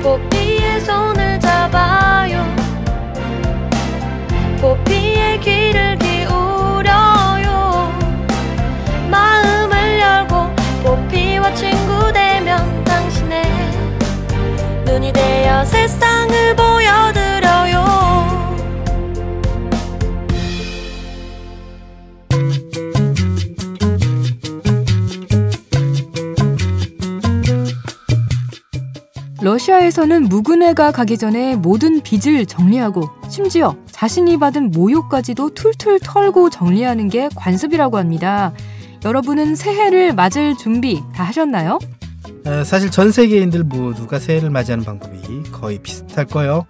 포피의 손을 잡아요. 포피의 귀를 기울여요. 마음을 열고 포피와 친구 되면 당신의 눈이 되어 세상을 보여드려요. 러시아에서는 무근해가 가기 전에 모든 빚을 정리하고 심지어 자신이 받은 모욕까지도 툴툴 털고 정리하는 게 관습이라고 합니다. 여러분은 새해를 맞을 준비 다 하셨나요? 사실 전 세계인들 모두가 새해를 맞이하는 방법이 거의 비슷할 거예요.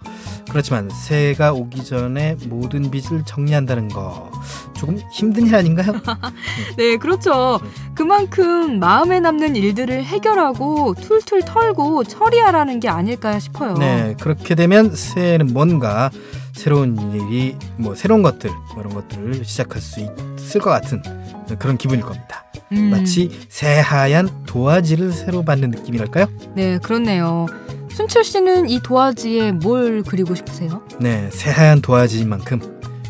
그렇지만 새해가 오기 전에 모든 빚을 정리한다는 거 조금 힘든 일 아닌가요? 네, 그렇죠. 그만큼 마음에 남는 일들을 해결하고 툴툴 털고 처리하라는 게 아닐까 싶어요. 네, 그렇게 되면 새해는 뭔가 새로운 일이 새로운 것들 이런 것들을 시작할 수 있을 것 같은 그런 기분일 겁니다. 마치 새하얀 도화지를 새로 받는 느낌이랄까요? 네, 그렇네요. 순철 씨는 이 도화지에 뭘 그리고 싶으세요? 네, 새하얀 도화지인 만큼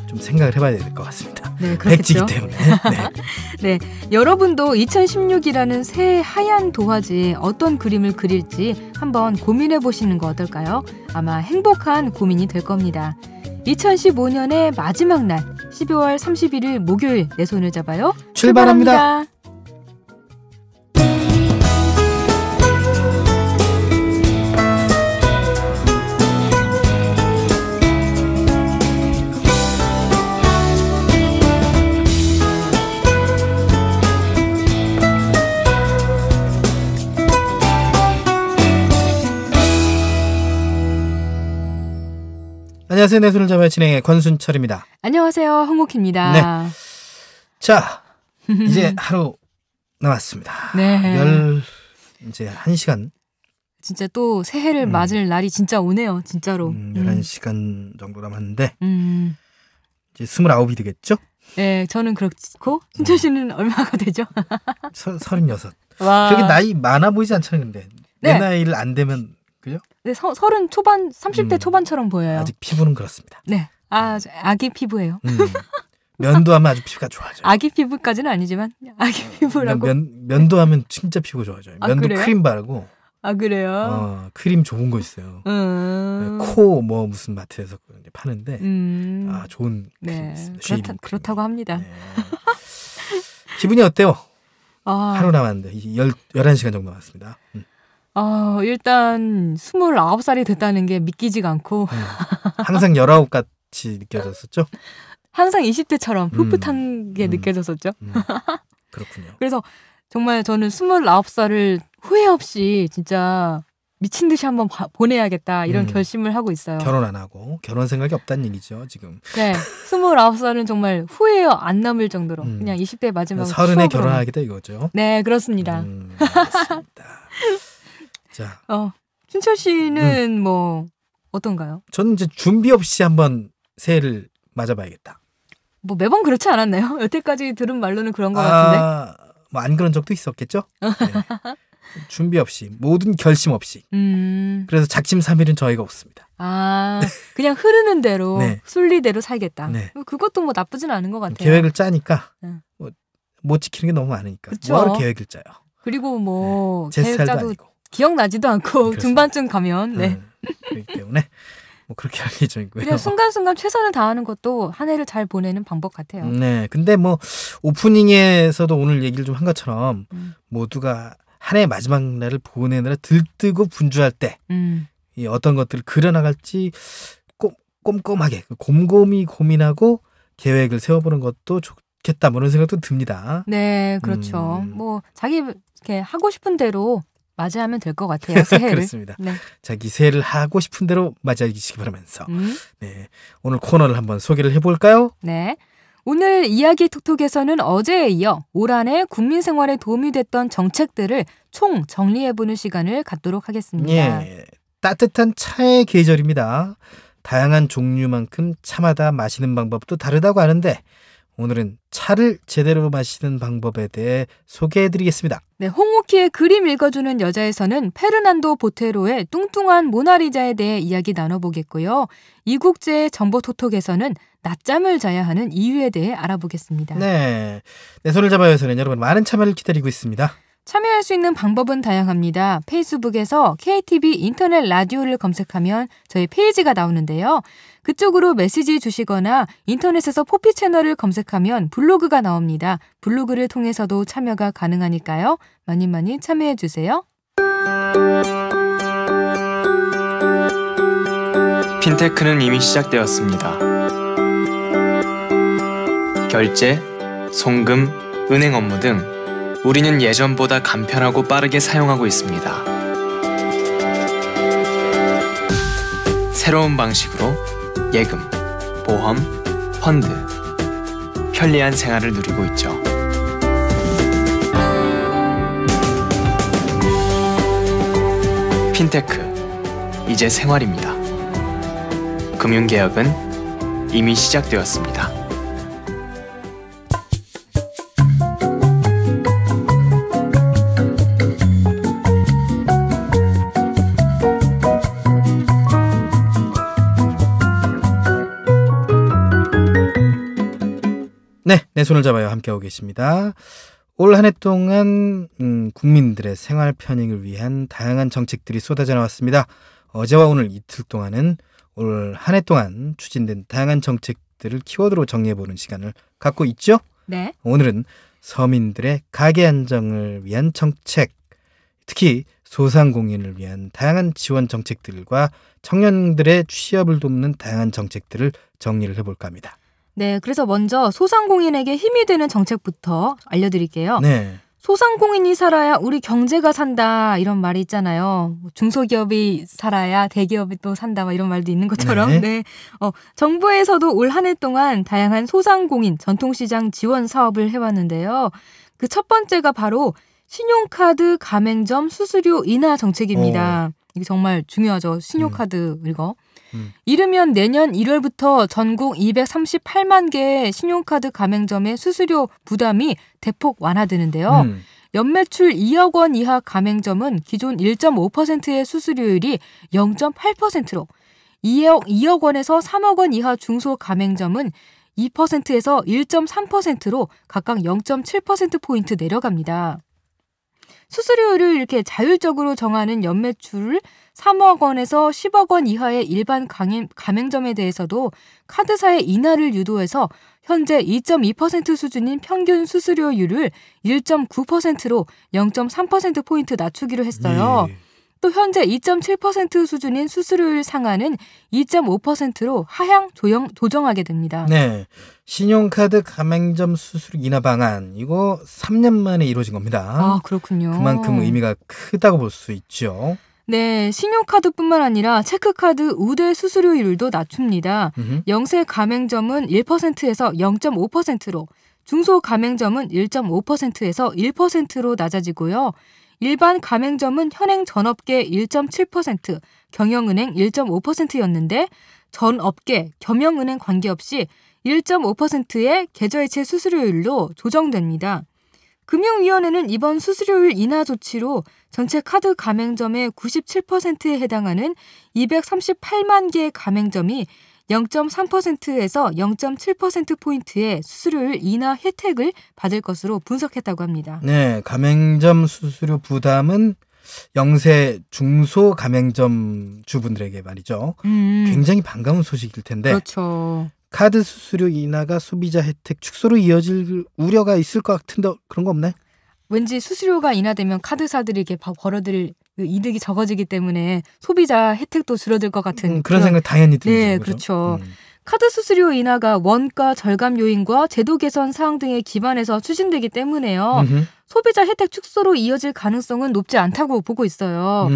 좀 생각을 해봐야 될 것 같습니다. 네, 그렇겠죠. 백지기 때문에. 네. 네, 여러분도 2016이라는 새하얀 도화지에 어떤 그림을 그릴지 한번 고민해 보시는 거 어떨까요? 아마 행복한 고민이 될 겁니다. 2015년의 마지막 날 12월 31일 목요일 내 손을 잡아요. 출발합니다. 안녕하세요. 내 손을 잡아요 진행의 권순철입니다. 안녕하세요. 홍옥희입니다. 네. 자, 이제 하루 남았습니다. 네. 이제 1시간. 진짜 또 새해를 맞을 날이 진짜 오네요. 진짜로. 11시간 정도 남았는데 이제 29이 되겠죠? 네, 저는 그렇고 순철 씨는 얼마가 되죠? 36. 와. 그렇게 나이 많아 보이지 않잖아요. 근데 내 나이를 안 되면 그죠? 네, 30 초반, 30대 초반처럼 보여요. 아직 피부는 그렇습니다. 네, 아기 피부예요. 면도하면 아주 피부가 좋아져요. 아기 피부까지는 아니지만 아기 피부라고. 면도하면 진짜 피부 좋아져요. 면도 그래요? 크림 바르고. 아, 그래요? 크림 좋은 거 있어요. 코 무슨 마트에서 파는데 좋은 크림 있습니다. 그렇다고 합니다. 네. 기분이 어때요? 아, 하루 남았는데 11시간 정도 남았습니다. 일단 29살이 됐다는 게 믿기지가 않고 항상 19같이 느껴졌었죠? 항상 20대처럼 풋풋한 게 느껴졌었죠. 그렇군요. 그래서 정말 저는 29살을 후회 없이 진짜 미친 듯이 한번 보내야겠다 이런 결심을 하고 있어요. 결혼 안 하고 결혼 생각이 없다는 얘기죠 지금. 네, 29살은 정말 후회 안 남을 정도로 그냥 20대 마지막으로 30에 결혼하겠다 이거죠. 네, 그렇습니다. 맞습니다. 자, 춘철 씨는 뭐 어떤가요? 저는 이제 준비 없이 한번 새해를 맞아봐야겠다. 뭐 매번 그렇지 않았나요? 여태까지 들은 말로는 그런 것 같은데. 뭐 안 그런 적도 있었겠죠. 네. 준비 없이 모든 결심 없이. 그래서 작심삼일은 저희가 없습니다. 그냥 흐르는 대로 네. 순리대로 살겠다. 네. 그것도 뭐 나쁘진 않은 것 같아요. 계획을 짜니까 못 지키는 게 너무 많으니까. 그쵸? 뭐하러 계획을 짜요. 그리고 뭐 제 계획 스타일도 짜도 아니고. 기억나지도 않고 그렇습니다. 중반쯤 가면 그렇기 때문에 뭐 그렇게 할 예정이고요. 그냥 순간순간 최선을 다하는 것도 한 해를 잘 보내는 방법 같아요. 네, 근데 뭐 오프닝에서도 오늘 얘기를 좀 한 것처럼 모두가 한 해 마지막 날을 보내느라 들뜨고 분주할 때 이 어떤 것들을 그려나갈지 꼼꼼하게 곰곰이 고민하고 계획을 세워보는 것도 좋겠다 뭐 이런 생각도 듭니다. 네, 그렇죠. 뭐 자기 이렇게 하고 싶은 대로 맞이하면 될 것 같아요. 새해를. 그렇습니다. 네. 자기 새해를 하고 싶은 대로 맞이하시기 바라면서 네, 오늘 코너를 한번 소개를 해볼까요? 네. 오늘 이야기 톡톡에서는 어제에 이어 올 한해 국민 생활에 도움이 됐던 정책들을 총 정리해보는 시간을 갖도록 하겠습니다. 예, 따뜻한 차의 계절입니다. 다양한 종류만큼 차마다 마시는 방법도 다르다고 하는데 오늘은 차를 제대로 마시는 방법에 대해 소개해드리겠습니다. 네, 홍옥희의 그림 읽어주는 여자에서는 페르난도 보테로의 뚱뚱한 모나리자에 대해 이야기 나눠보겠고요. 이국제의 정보토톡에서는 낮잠을 자야 하는 이유에 대해 알아보겠습니다. 네, 내 손을 잡아요에서는 여러분 많은 참여를 기다리고 있습니다. 참여할 수 있는 방법은 다양합니다. 페이스북에서 KTV 인터넷 라디오를 검색하면 저희 페이지가 나오는데요. 그쪽으로 메시지 주시거나 인터넷에서 포피 채널을 검색하면 블로그가 나옵니다. 블로그를 통해서도 참여가 가능하니까요. 많이 많이 참여해 주세요. 핀테크는 이미 시작되었습니다. 결제, 송금, 은행 업무 등 우리는 예전보다 간편하고 빠르게 사용하고 있습니다. 새로운 방식으로 예금, 보험, 펀드, 편리한 생활을 누리고 있죠. 핀테크, 이제 생활입니다. 금융개혁은 이미 시작되었습니다. 네, 내 손을 잡아요 함께하고 계십니다. 올 한 해 동안 국민들의 생활 편익을 위한 다양한 정책들이 쏟아져 나왔습니다. 어제와 오늘 이틀 동안은 올 한 해 동안 추진된 다양한 정책들을 키워드로 정리해보는 시간을 갖고 있죠. 네. 오늘은 서민들의 가계 안정을 위한 정책, 특히 소상공인을 위한 다양한 지원 정책들과 청년들의 취업을 돕는 다양한 정책들을 정리를 해볼까 합니다. 네, 그래서 먼저 소상공인에게 힘이 되는 정책부터 알려드릴게요. 네. 소상공인이 살아야 우리 경제가 산다 이런 말이 있잖아요. 중소기업이 살아야 대기업이 또 산다 이런 말도 있는 것처럼. 네. 네. 정부에서도 올 한 해 동안 다양한 소상공인 전통시장 지원 사업을 해왔는데요. 그 첫 번째가 바로 신용카드 가맹점 수수료 인하 정책입니다. 이게 정말 중요하죠. 신용카드 이거. 이르면 내년 1월부터 전국 238만 개의 신용카드 가맹점의 수수료 부담이 대폭 완화되는데요. 연매출 2억 원 이하 가맹점은 기존 1.5%의 수수료율이 0.8%로 2억 원에서 3억 원 이하 중소 가맹점은 2%에서 1.3%로 각각 0.7%포인트 내려갑니다. 수수료율을 이렇게 자율적으로 정하는 연매출을 3억 원에서 10억 원 이하의 일반 가맹점에 대해서도 카드사의 인하를 유도해서 현재 2.2% 수준인 평균 수수료율을 1.9%로 0.3%포인트 낮추기로 했어요. 네. 또 현재 2.7% 수준인 수수료율 상한은 2.5%로 하향 조정하게 됩니다. 네, 신용카드 가맹점 수수료 인하 방안 이거 3년 만에 이루어진 겁니다. 아, 그렇군요. 그만큼 의미가 크다고 볼 수 있죠. 네, 신용카드뿐만 아니라 체크카드 우대 수수료율도 낮춥니다. 영세 가맹점은 1%에서 0.5%로, 중소 가맹점은 1.5%에서 1%로 낮아지고요. 일반 가맹점은 현행 전업계 1.7%, 경영은행 1.5%였는데 전업계, 겸용은행 관계없이 1.5%의 계좌이체 수수료율로 조정됩니다. 금융위원회는 이번 수수료율 인하 조치로 전체 카드 가맹점의 97%에 해당하는 238만 개의 가맹점이 0.3%에서 0.7%포인트의 수수료율 인하 혜택을 받을 것으로 분석했다고 합니다. 네, 가맹점 수수료 부담은 영세 중소 가맹점 주분들에게 말이죠. 굉장히 반가운 소식일 텐데. 그렇죠. 카드 수수료 인하가 소비자 혜택 축소로 이어질 우려가 있을 것 같은데 그런 거 없나요? 왠지 수수료가 인하되면 카드사들이 이렇게 벌어들일 이득이 적어지기 때문에 소비자 혜택도 줄어들 것 같은 그런 생각 당연히 들죠. 네, 그렇죠. 카드 수수료 인하가 원가 절감 요인과 제도 개선 사항 등에 기반해서 추진되기 때문에요. 소비자 혜택 축소로 이어질 가능성은 높지 않다고 보고 있어요.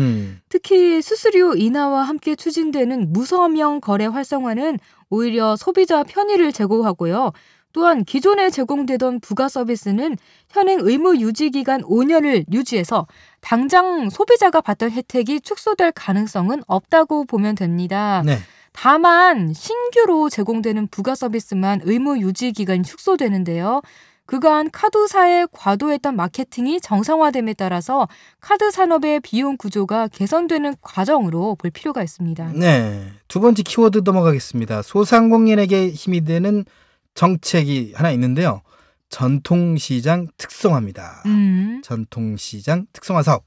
특히 수수료 인하와 함께 추진되는 무서명 거래 활성화는 오히려 소비자 편의를 제고하고요. 또한 기존에 제공되던 부가 서비스는 현행 의무 유지 기간 5년을 유지해서 당장 소비자가 받던 혜택이 축소될 가능성은 없다고 보면 됩니다. 네. 다만 신규로 제공되는 부가 서비스만 의무 유지 기간이 축소되는데요. 그간 카드사의 과도했던 마케팅이 정상화됨에 따라서 카드 산업의 비용 구조가 개선되는 과정으로 볼 필요가 있습니다. 네, 두 번째 키워드 넘어가겠습니다. 소상공인에게 힘이 되는 정책이 하나 있는데요. 전통시장 특성화입니다. 전통시장 특성화 사업.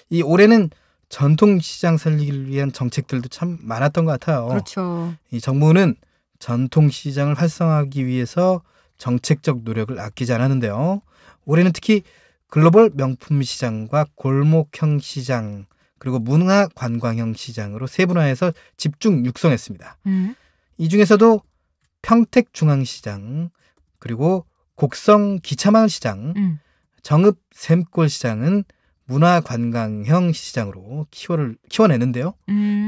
이 올해는 전통시장 살리기를 위한 정책들도 참 많았던 것 같아요. 그렇죠. 이 정부는 전통시장을 활성화하기 위해서 정책적 노력을 아끼지 않았는데요. 올해는 특히 글로벌 명품 시장과 골목형 시장 그리고 문화관광형 시장으로 세분화해서 집중 육성했습니다. 이 중에서도 평택중앙시장 그리고 곡성 기차마을시장, 정읍 샘골시장은 문화관광형 시장으로 키워내는데요.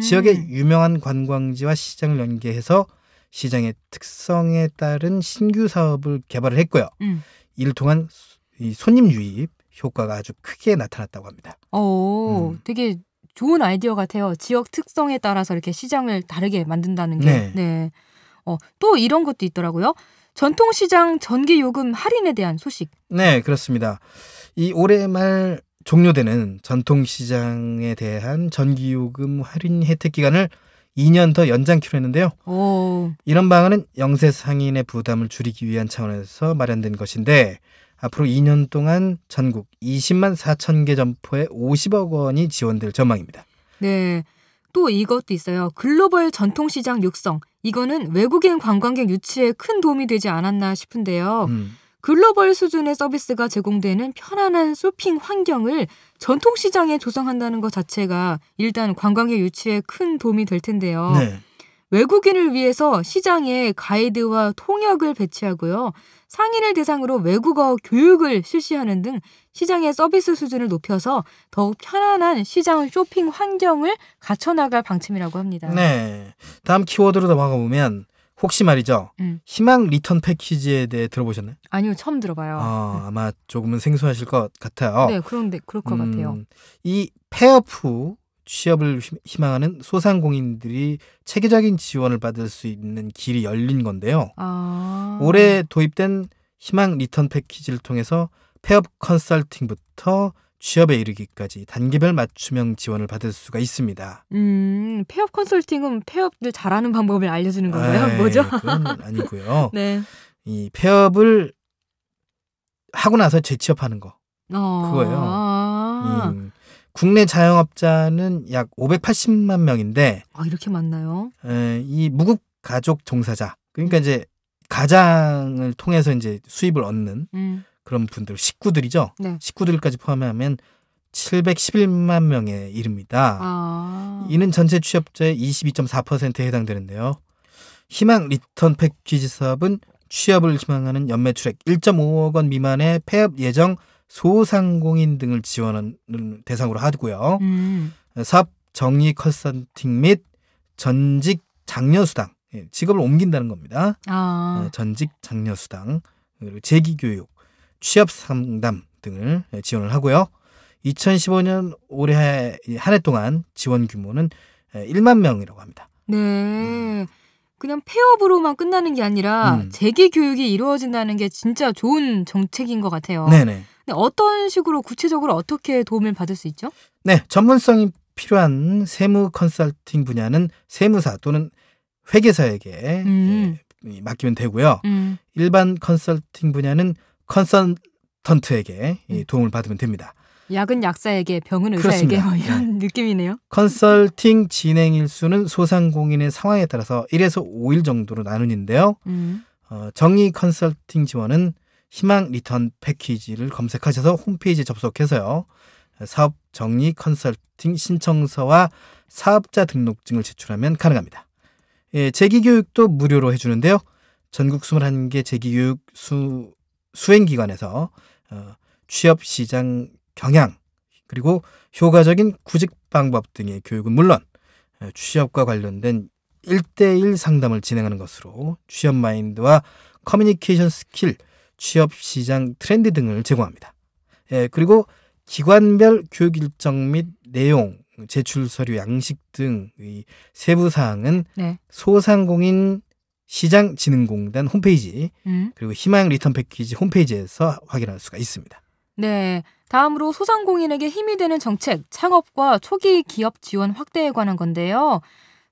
지역의 유명한 관광지와 시장을 연계해서 시장의 특성에 따른 신규 사업을 개발을 했고요. 이를 통한 이 손님 유입 효과가 아주 크게 나타났다고 합니다. 되게 좋은 아이디어 같아요. 지역 특성에 따라서 이렇게 시장을 다르게 만든다는 게. 네. 네. 또 이런 것도 있더라고요. 전통시장 전기요금 할인에 대한 소식. 네, 그렇습니다. 이 올해 말 종료되는 전통시장에 대한 전기요금 할인 혜택 기간을 2년 더 연장키로 했는데요. 이런 방안은 영세 상인의 부담을 줄이기 위한 차원에서 마련된 것인데 앞으로 2년 동안 전국 20만 4천 개 점포에 50억 원이 지원될 전망입니다. 네, 또 이것도 있어요. 글로벌 전통시장 육성. 이거는 외국인 관광객 유치에 큰 도움이 되지 않았나 싶은데요. 글로벌 수준의 서비스가 제공되는 편안한 쇼핑 환경을 전통시장에 조성한다는 것 자체가 일단 관광객 유치에 큰 도움이 될 텐데요. 네. 외국인을 위해서 시장에 가이드와 통역을 배치하고요. 상인을 대상으로 외국어 교육을 실시하는 등 시장의 서비스 수준을 높여서 더욱 편안한 시장 쇼핑 환경을 갖춰나갈 방침이라고 합니다. 네. 다음 키워드로 넘어가 보면 혹시 말이죠. 희망 리턴 패키지에 대해 들어보셨나요? 아니요. 처음 들어봐요. 아마 조금은 생소하실 것 같아요. 네. 그럴 것 같아요. 이 폐업 후 취업을 희망하는 소상공인들이 체계적인 지원을 받을 수 있는 길이 열린 건데요. 올해 도입된 희망 리턴 패키지를 통해서 폐업 컨설팅부터 취업에 이르기까지 단계별 맞춤형 지원을 받을 수가 있습니다. 폐업 컨설팅은 폐업을 잘하는 방법을 알려주는 건가요? 뭐죠? 그건 아니고요. 네. 이 폐업을 하고 나서 재취업하는 거. 그거예요. 국내 자영업자는 약 580만 명인데 이렇게 많나요? 이 무국 가족 종사자 그러니까 이제 가장을 통해서 이제 수입을 얻는 그런 분들 식구들이죠. 네. 식구들까지 포함하면 711만 명에 이릅니다. 이는 전체 취업자의 22.4%에 해당되는데요. 희망 리턴 패키지 사업은 취업을 희망하는 연매출액 1.5억 원 미만의 폐업 예정 소상공인 등을 지원하는 대상으로 하고요. 사업 정리 컨설팅 및 전직 장려수당, 직업을 옮긴다는 겁니다. 전직 장려수당, 그리고 재기교육, 취업 상담 등을 지원을 하고요. 2015년 올해 한 해 동안 지원 규모는 1만 명이라고 합니다. 네. 그냥 폐업으로만 끝나는 게 아니라 재기 교육이 이루어진다는 게 진짜 좋은 정책인 것 같아요. 네네. 근데 어떤 식으로 구체적으로 어떻게 도움을 받을 수 있죠? 네, 전문성이 필요한 세무 컨설팅 분야는 세무사 또는 회계사에게 맡기면 되고요. 일반 컨설팅 분야는 컨설턴트에게 도움을 받으면 됩니다. 약은 약사에게, 병은 의사에게 이런 느낌이네요. 컨설팅 진행 일수는 소상공인의 상황에 따라서 1에서 5일 정도로 나누는데요. 정의 컨설팅 지원은 희망 리턴 패키지를 검색하셔서 홈페이지에 접속해서요. 사업 정의 컨설팅 신청서와 사업자 등록증을 제출하면 가능합니다. 재기교육도 무료로 해주는데요. 전국 21개 재기교육 수행기관에서 취업시장 경향 그리고 효과적인 구직 방법 등의 교육은 물론 취업과 관련된 1대1 상담을 진행하는 것으로 취업 마인드와 커뮤니케이션 스킬, 취업시장 트렌드 등을 제공합니다. 그리고 기관별 교육 일정 및 내용을 제출 서류 양식 등 세부 사항은 네. 소상공인 시장진흥공단 홈페이지 그리고 희망 리턴 패키지 홈페이지에서 확인할 수가 있습니다. 네. 다음으로 소상공인에게 힘이 되는 정책, 창업과 초기 기업 지원 확대에 관한 건데요.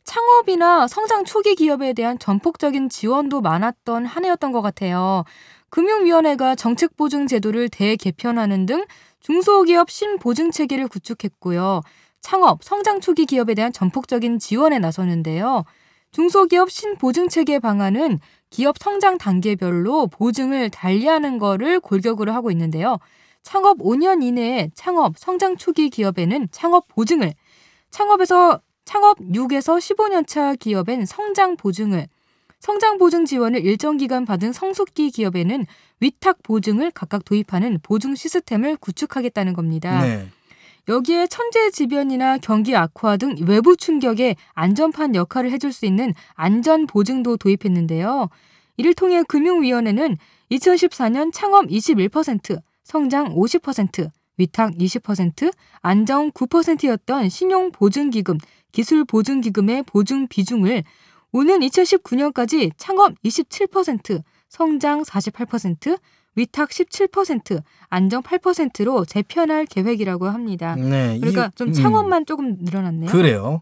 창업이나 성장 초기 기업에 대한 전폭적인 지원도 많았던 한 해였던 것 같아요. 금융위원회가 정책보증 제도를 대개편하는 등 중소기업 신보증체계를 구축했고요. 창업, 성장 초기 기업에 대한 전폭적인 지원에 나서는데요. 중소기업 신보증체계 방안은 기업 성장 단계별로 보증을 달리하는 거를 골격으로 하고 있는데요. 창업 5년 이내에 창업, 성장 초기 기업에는 창업 보증을, 창업 6에서 15년 차 기업엔 성장 보증을, 성장 보증 지원을 일정 기간 받은 성숙기 기업에는 위탁 보증을 각각 도입하는 보증 시스템을 구축하겠다는 겁니다. 네. 여기에 천재지변이나 경기 악화 등 외부 충격에 안전판 역할을 해줄 수 있는 안전보증도 도입했는데요. 이를 통해 금융위원회는 2014년 창업 21%, 성장 50%, 위탁 20%, 안정 9%였던 신용보증기금, 기술보증기금의 보증 비중을 오는 2019년까지 창업 27%, 성장 48%, 위탁 17%, 안정 8%로 재편할 계획이라고 합니다. 네, 그러니까 좀 창업만 조금 늘어났네요. 그래요.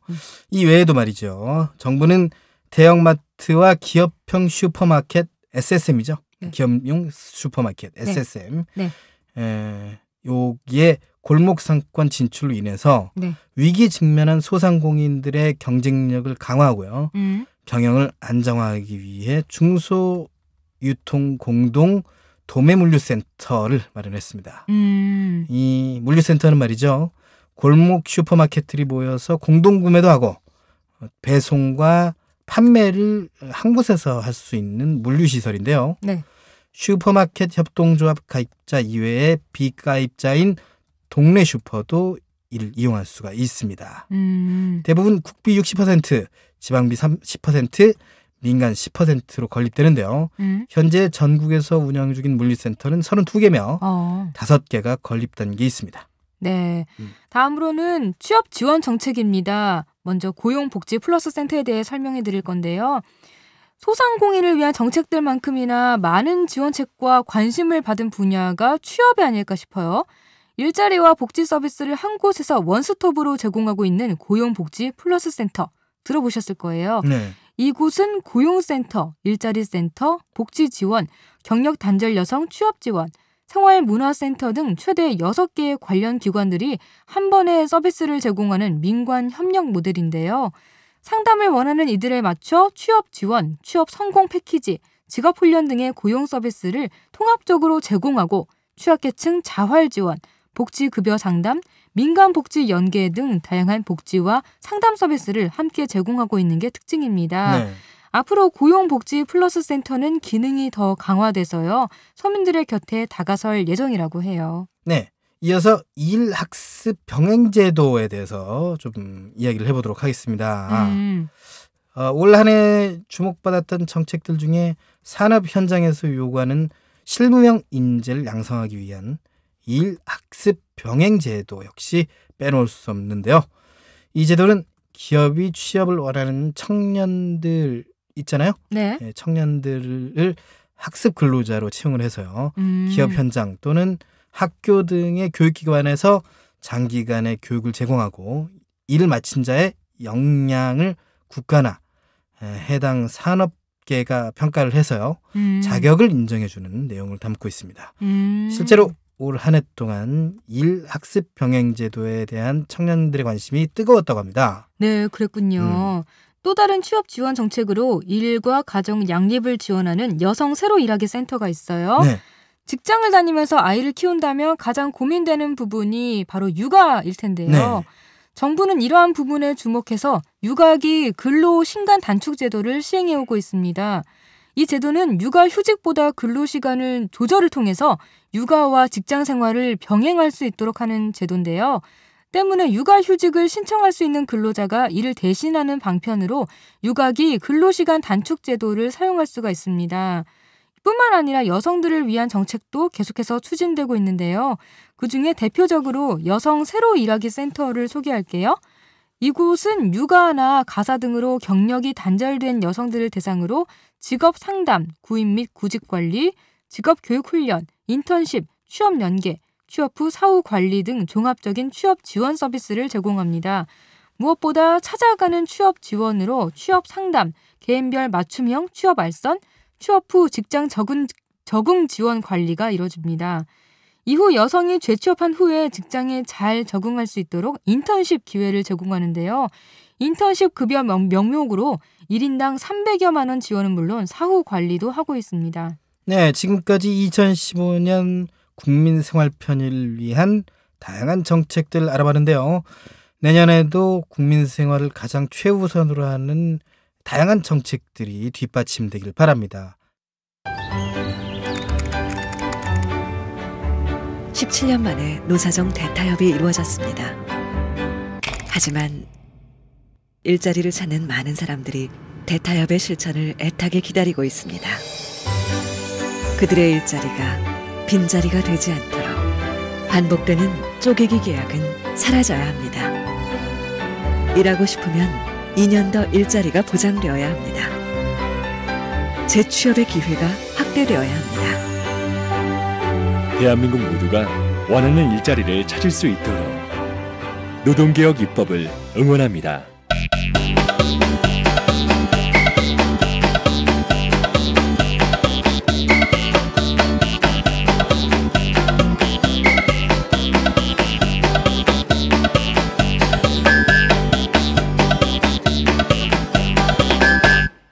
이 외에도 말이죠. 정부는 대형마트와 기업형 슈퍼마켓 SSM이죠. 네. 기업용 슈퍼마켓 SSM. 네. 여기에 골목 상권 진출로 인해서 네. 위기 위기 직면한 소상공인들의 경쟁력을 강화하고요. 경영을 안정화하기 위해 중소유통 공동 도매물류센터를 마련했습니다. 이 물류센터는 말이죠. 골목 슈퍼마켓들이 모여서 공동구매도 하고 배송과 판매를 한 곳에서 할 수 있는 물류시설인데요. 네. 슈퍼마켓 협동조합 가입자 이외에 비가입자인 동네 슈퍼도 이를 이용할 수가 있습니다. 대부분 국비 60%, 지방비 30%, 민간 10%로 건립되는데요. 현재 전국에서 운영 중인 물류센터는 32개며 5개가 건립 단계에 있습니다. 네. 다음으로는 취업 지원 정책입니다. 먼저 고용복지 플러스 센터에 대해 설명해 드릴 건데요. 소상공인을 위한 정책들만큼이나 많은 지원책과 관심을 받은 분야가 취업이 아닐까 싶어요. 일자리와 복지 서비스를 한 곳에서 원스톱으로 제공하고 있는 고용복지 플러스 센터 들어보셨을 거예요. 네. 이곳은 고용센터, 일자리센터, 복지지원, 경력단절 여성 취업지원, 생활문화센터 등 최대 6개의 관련 기관들이 한 번에 서비스를 제공하는 민관 협력 모델인데요. 상담을 원하는 이들에 맞춰 취업 지원, 취업 성공 패키지, 직업 훈련 등의 고용 서비스를 통합적으로 제공하고 취약계층 자활 지원, 복지급여 상담, 민간복지 연계 등 다양한 복지와 상담 서비스를 함께 제공하고 있는 게 특징입니다. 네. 앞으로 고용복지 플러스 센터는 기능이 더 강화돼서요. 서민들의 곁에 다가설 예정이라고 해요. 네. 이어서 일학습 병행제도에 대해서 좀 이야기를 해보도록 하겠습니다. 올 한 해 주목받았던 정책들 중에 산업 현장에서 요구하는 실무형 인재를 양성하기 위한 일학습 병행제도 역시 빼놓을 수 없는데요. 이 제도는 기업이 취업을 원하는 청년들 있잖아요. 네. 청년들을 학습 근로자로 채용을 해서요. 기업 현장 또는 학교 등의 교육기관에서 장기간의 교육을 제공하고 이를 마친 자의 역량을 국가나 해당 산업계가 평가를 해서요. 자격을 인정해주는 내용을 담고 있습니다. 실제로 올 한 해 동안 일학습 병행제도에 대한 청년들의 관심이 뜨거웠다고 합니다. 네, 그랬군요. 또 다른 취업 지원 정책으로 일과 가정 양립을 지원하는 여성 새로 일하기 센터가 있어요. 네. 직장을 다니면서 아이를 키운다면 가장 고민되는 부분이 바로 육아일 텐데요. 네. 정부는 이러한 부분에 주목해서 육아기 근로 신간 단축 제도를 시행해 오고 있습니다. 이 제도는 육아휴직보다 근로시간을 조절을 통해서 육아와 직장 생활을 병행할 수 있도록 하는 제도인데요. 때문에 육아휴직을 신청할 수 있는 근로자가 이를 대신하는 방편으로 육아기 근로시간 단축 제도를 사용할 수가 있습니다. 뿐만 아니라 여성들을 위한 정책도 계속해서 추진되고 있는데요. 그중에 대표적으로 여성 새로 일하기 센터를 소개할게요. 이곳은 육아나 가사 등으로 경력이 단절된 여성들을 대상으로 직업 상담, 구입 및 구직 관리, 직업 교육 훈련, 인턴십, 취업 연계, 취업 후 사후 관리 등 종합적인 취업 지원 서비스를 제공합니다. 무엇보다 찾아가는 취업 지원으로 취업 상담, 개인별 맞춤형 취업 알선, 취업 후 직장 적응 지원 관리가 이루어집니다. 이후 여성이 재취업한 후에 직장에 잘 적응할 수 있도록 인턴십 기회를 제공하는데요. 인턴십 급여 명목으로 1인당 300여만 원 지원은 물론 사후 관리도 하고 있습니다. 네, 지금까지 2015년 국민생활 편의를 위한 다양한 정책들 알아봤는데요. 내년에도 국민생활을 가장 최우선으로 하는 다양한 정책들이 뒷받침되길 바랍니다. 17년 만에 노사정 대타협이 이루어졌습니다. 하지만 일자리를 찾는 많은 사람들이 대타협의 실천을 애타게 기다리고 있습니다. 그들의 일자리가 빈자리가 되지 않도록 반복되는 쪼개기 계약은 사라져야 합니다. 일하고 싶으면 2년 더 일자리가 보장되어야 합니다. 재취업의 기회가 확대되어야 합니다. 대한민국 모두가 원하는 일자리를 찾을 수 있도록 노동개혁 입법을 응원합니다.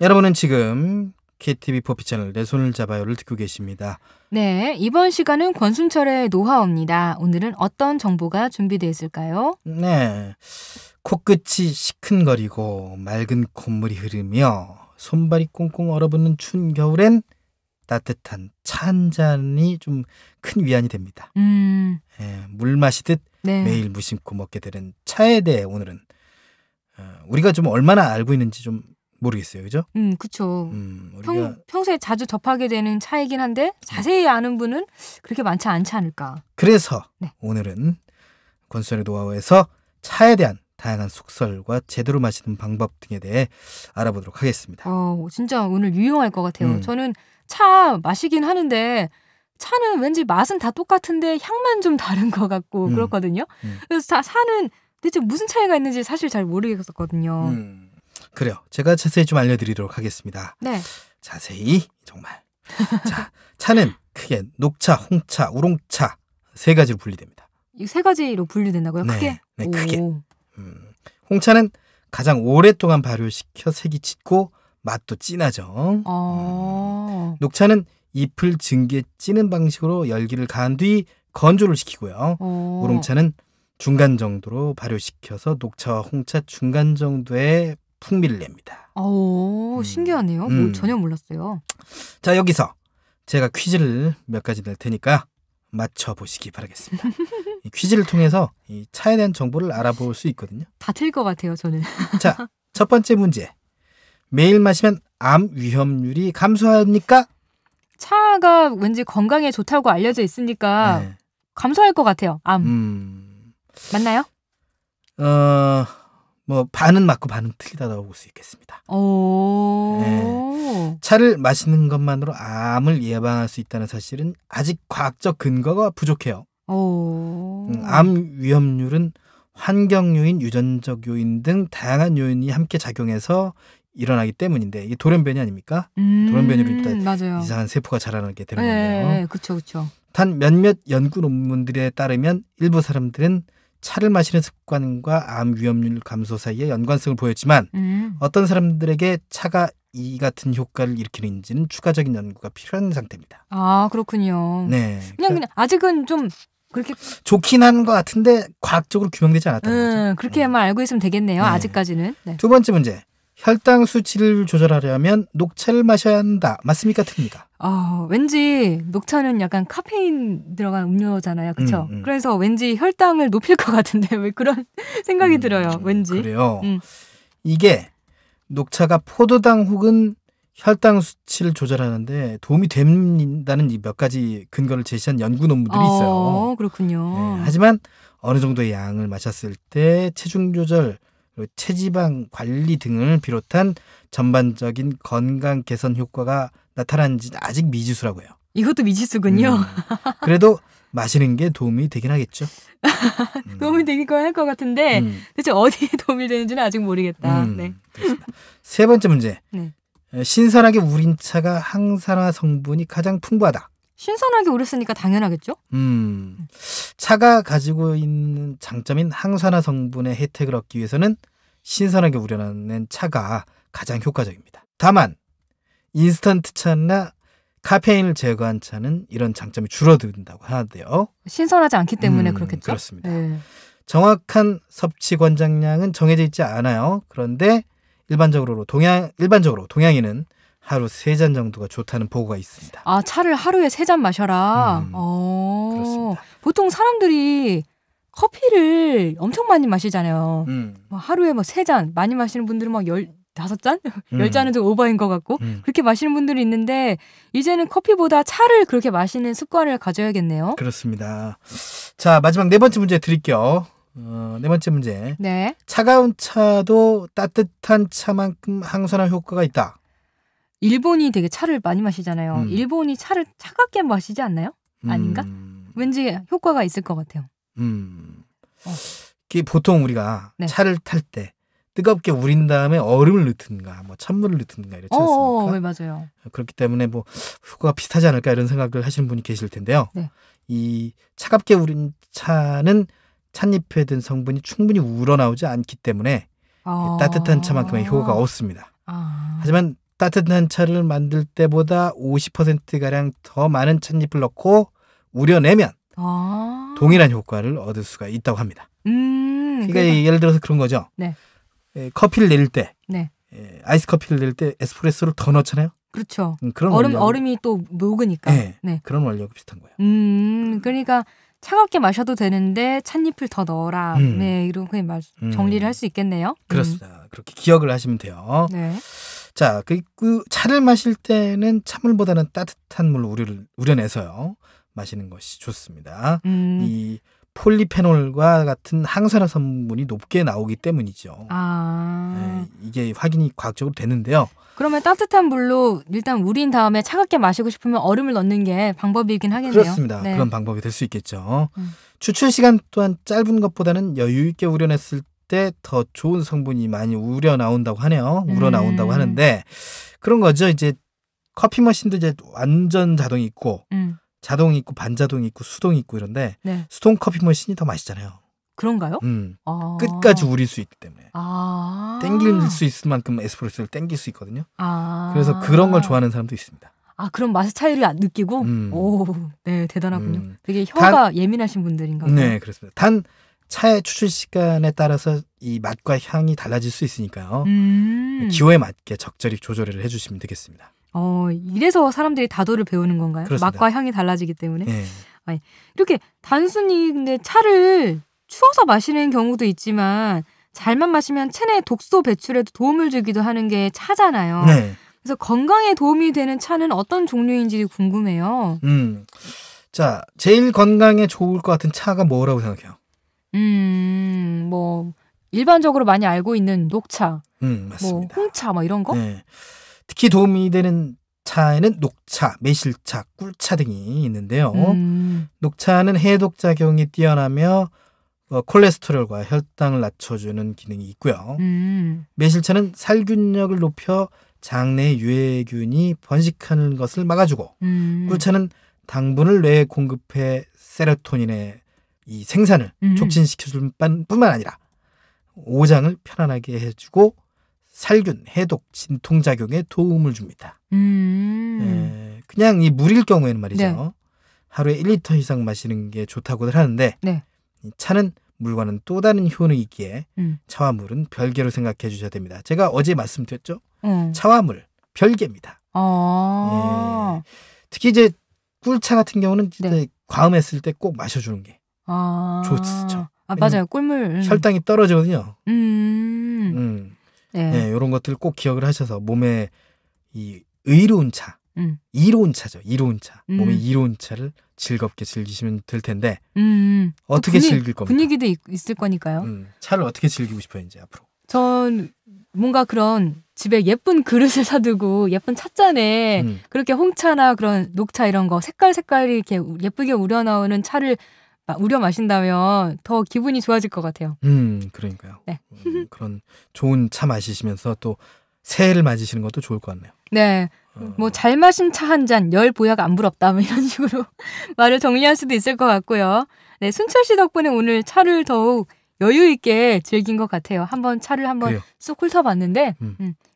여러분은 지금 KTV 포피 채널 내 손을 잡아요를 듣고 계십니다. 네, 이번 시간은 권순철의 노하우입니다. 오늘은 어떤 정보가 준비되어 있을까요? 네, 코끝이 시큰거리고 맑은 콧물이 흐르며 손발이 꽁꽁 얼어붙는 추운 겨울엔 따뜻한 차 한 잔이 좀 큰 위안이 됩니다. 물 마시듯 네. 매일 무심코 먹게 되는 차에 대해 오늘은 우리가 좀 얼마나 알고 있는지 좀 모르겠어요, 그죠? 그쵸. 우리가 평소에 자주 접하게 되는 차이긴 한데 자세히 아는 분은 그렇게 많지 않지 않을까. 그래서 네. 오늘은 권순철의 노하우에서 차에 대한 다양한 속설과 제대로 마시는 방법 등에 대해 알아보도록 하겠습니다. 진짜 오늘 유용할 것 같아요. 저는 차 마시긴 하는데 차는 왠지 맛은 다 똑같은데 향만 좀 다른 것 같고 그렇거든요. 그래서 차는 대체 무슨 차이가 있는지 사실 잘 모르겠었거든요. 그래요. 제가 자세히 좀 알려드리도록 하겠습니다. 네. 자세히 정말. 자, 차는 크게 녹차, 홍차, 우롱차 세 가지로 분리됩니다. 이 세 가지로 분류된다고요? 네, 크게? 네, 크게. 홍차는 가장 오랫동안 발효시켜 색이 짙고 맛도 진하죠. 녹차는 잎을 증기에 찌는 방식으로 열기를 가한 뒤 건조를 시키고요. 우롱차는 중간 정도로 발효시켜서 녹차와 홍차 중간 정도의 풍미를 냅니다. 신기하네요. 전혀 몰랐어요. 자, 여기서 제가 퀴즈를 몇 가지 낼 테니까 맞춰보시기 바라겠습니다. 이 퀴즈를 통해서 이 차에 대한 정보를 알아볼 수 있거든요. 다 틀릴 것 같아요, 저는. 자, 첫 번째 문제. 매일 마시면 암 위험률이 감소합니까? 차가 왠지 건강에 좋다고 알려져 있으니까 네. 감소할 것 같아요. 암. 맞나요? 뭐 반은 맞고 반은 틀리다고 볼 수 있겠습니다. 네. 차를 마시는 것만으로 암을 예방할 수 있다는 사실은 아직 과학적 근거가 부족해요. 암 위험률은 환경 요인, 유전적 요인 등 다양한 요인이 함께 작용해서 일어나기 때문인데 이게 돌연변이 아닙니까? 돌연변이로 일단 맞아요. 이상한 세포가 자라나게 되는 네, 건데요. 그렇죠. 단 몇몇 연구 논문들에 따르면 일부 사람들은 차를 마시는 습관과 암 위험률 감소 사이에 연관성을 보였지만 어떤 사람들에게 차가 이 같은 효과를 일으키는지는 추가적인 연구가 필요한 상태입니다. 아, 그렇군요. 네, 그냥 아직은 좀 그렇게 좋긴 한 것 같은데 과학적으로 규명되지 않았다는 거죠. 그렇게만 알고 있으면 되겠네요. 네. 아직까지는. 네. 두 번째 문제. 혈당 수치를 조절하려면 녹차를 마셔야 한다. 맞습니까? 틀립니까? 왠지 녹차는 약간 카페인 들어간 음료잖아요. 그렇죠? 그래서 왠지 혈당을 높일 것 같은데 왜 그런 생각이 들어요. 왠지. 그래요. 이게 녹차가 포도당 혹은 혈당 수치를 조절하는데 도움이 된다는 몇 가지 근거를 제시한 연구 논문들이 있어요. 그렇군요. 네, 하지만 어느 정도의 양을 마셨을 때 체중 조절을 그리고 체지방 관리 등을 비롯한 전반적인 건강 개선 효과가 나타나는지는 아직 미지수라고 해요. 이것도 미지수군요. 그래도 마시는 게 도움이 되긴 하겠죠. 도움이 되긴 할 것 같은데 대체 어디에 도움이 되는지는 아직 모르겠다. 네. 그렇습니다. 세 번째 문제. 네. 신선하게 우린 차가 항산화 성분이 가장 풍부하다. 신선하게 우렸으니까 당연하겠죠? 차가 가지고 있는 장점인 항산화 성분의 혜택을 얻기 위해서는 신선하게 우려낸 차가 가장 효과적입니다. 다만 인스턴트 차나 카페인을 제거한 차는 이런 장점이 줄어든다고 하는데요. 신선하지 않기 때문에 그렇겠죠? 그렇습니다. 네. 정확한 섭취 권장량은 정해져 있지 않아요. 그런데 일반적으로 동양인은 하루 3잔 정도가 좋다는 보고가 있습니다. 아, 차를 하루에 3잔 마셔라. 그렇습니다. 보통 사람들이 커피를 엄청 많이 마시잖아요. 하루에 3잔, 많이 마시는 분들은 15잔? 10잔은 좀 오버인 것 같고 그렇게 마시는 분들이 있는데 이제는 커피보다 차를 그렇게 마시는 습관을 가져야겠네요. 그렇습니다. 자, 마지막 네 번째 문제 드릴게요. 네 번째 문제. 네. 차가운 차도 따뜻한 차만큼 항산화 효과가 있다. 일본이 되게 차를 많이 마시잖아요. 일본이 차를 차갑게 마시지 않나요? 아닌가? 왠지 효과가 있을 것 같아요. 보통 우리가 네. 차를 탈 때 뜨겁게 우린 다음에 얼음을 넣든가 찬물을 넣든가 이렇지 않습니까? 네, 맞아요. 그렇기 때문에 효과가 비슷하지 않을까 이런 생각을 하시는 분이 계실 텐데요. 네. 이 차갑게 우린 차는 찻잎에 든 성분이 충분히 우러나오지 않기 때문에 따뜻한 차만큼의 효과가 없습니다. 하지만 따뜻한 차를 만들 때보다 50%가량 더 많은 찻잎을 넣고 우려내면 동일한 효과를 얻을 수가 있다고 합니다. 그러니까 예를 들어서 그런 거죠. 네. 커피를 내릴 때 네. 아이스 커피를 내릴 때 에스프레소를 더 넣잖아요. 그렇죠. 그런 얼음이 또 녹으니까. 네. 그런 원리하고 비슷한 거예요. 그러니까 차갑게 마셔도 되는데 찻잎을 더 넣어라. 네, 이렇게 정리를 할 수 있겠네요. 그렇습니다. 그렇게 기억을 하시면 돼요. 네. 자, 그 차를 마실 때는 찬물보다는 따뜻한 물로 우려내서요 마시는 것이 좋습니다. 이 폴리페놀과 같은 항산화 성분이 높게 나오기 때문이죠. 네, 이게 확인이 과학적으로 되는데요. 그러면 따뜻한 물로 일단 우린 다음에 차갑게 마시고 싶으면 얼음을 넣는 게 방법이긴 하겠네요. 그렇습니다. 네. 그런 방법이 될 수 있겠죠. 추출 시간 또한 짧은 것보다는 여유 있게 우려냈을 때 더 좋은 성분이 많이 우러나온다고 하는데 그런 거죠. 이제 커피 머신도 이제 완전 자동이 있고 자동이 있고 반자동이 있고 수동이 있고 이런데 네. 수동 커피 머신이 더 맛있잖아요. 그런가요? 끝까지 우릴 수 있기 때문에 땡길 수 있을 만큼 에스프레소를 땡길 수 있거든요. 그래서 그런 걸 좋아하는 사람도 있습니다. 그럼 맛의 차이를 안 느끼고? 오, 네, 대단하군요. 되게 혀가 예민하신 분들인가 봐요. 네, 그렇습니다. 단 차의 추출 시간에 따라서 이 맛과 향이 달라질 수 있으니까요. 기호에 맞게 적절히 조절을 해주시면 되겠습니다. 이래서 사람들이 다도를 배우는 건가요? 그렇습니다. 맛과 향이 달라지기 때문에? 네. 이렇게 단순히 근데 차를 추워서 마시는 경우도 있지만 잘만 마시면 체내 독소 배출에도 도움을 주기도 하는 게 차잖아요. 네. 그래서 건강에 도움이 되는 차는 어떤 종류인지 궁금해요. 자, 제일 건강에 좋을 것 같은 차가 뭐라고 생각해요? 일반적으로 많이 알고 있는 녹차, 맞습니다. 홍차 이런 거? 네. 특히 도움이 되는 차에는 녹차, 매실차, 꿀차 등이 있는데요. 녹차는 해독 작용이 뛰어나며 콜레스테롤과 혈당을 낮춰주는 기능이 있고요. 매실차는 살균력을 높여 장내 유해균이 번식하는 것을 막아주고 꿀차는 당분을 뇌에 공급해 세로토닌의 이 생산을 촉진시켜줄 뿐만 아니라 오장을 편안하게 해주고 살균, 해독, 진통작용에 도움을 줍니다. 그냥 이 물일 경우에는 말이죠. 네. 하루에 1리터 이상 마시는 게 좋다고들 하는데 네. 이 차는 물과는 또 다른 효능이 있기에 차와 물은 별개로 생각해 주셔야 됩니다. 제가 어제 말씀드렸죠. 차와 물 별개입니다. 예. 특히 이제 꿀차 같은 경우는 진짜 과음했을 때 꼭 마셔주는 게 좋죠. 맞아요. 꿀물. 혈당이 떨어지거든요. 네. 이런 것들 꼭 기억을 하셔서 몸에 이 의로운 차, 이로운 차죠. 이로운 차. 몸에 이로운 차를 즐겁게 즐기시면 될 텐데 어떻게 즐길 겁니까? 분위기도 있을 거니까요. 차를 어떻게 즐기고 싶어요 이제 앞으로? 전 뭔가 그런 집에 예쁜 그릇을 사두고 예쁜 찻잔에 그렇게 홍차나 그런 녹차 이런 거 색깔이 이렇게 예쁘게 우려 나오는 차를 우려 마신다면 더 기분이 좋아질 것 같아요. 그러니까요. 네. 그런 좋은 차 마시시면서 또 새해를 맞으시는 것도 좋을 것 같네요. 네. 뭐 잘 마신 차 한 잔, 열 보약 안 부럽다 뭐 이런 식으로 말을 정리할 수도 있을 것 같고요. 네, 순철 씨 덕분에 오늘 차를 더욱 여유 있게 즐긴 것 같아요. 차를 한번 쑥 훑어봤는데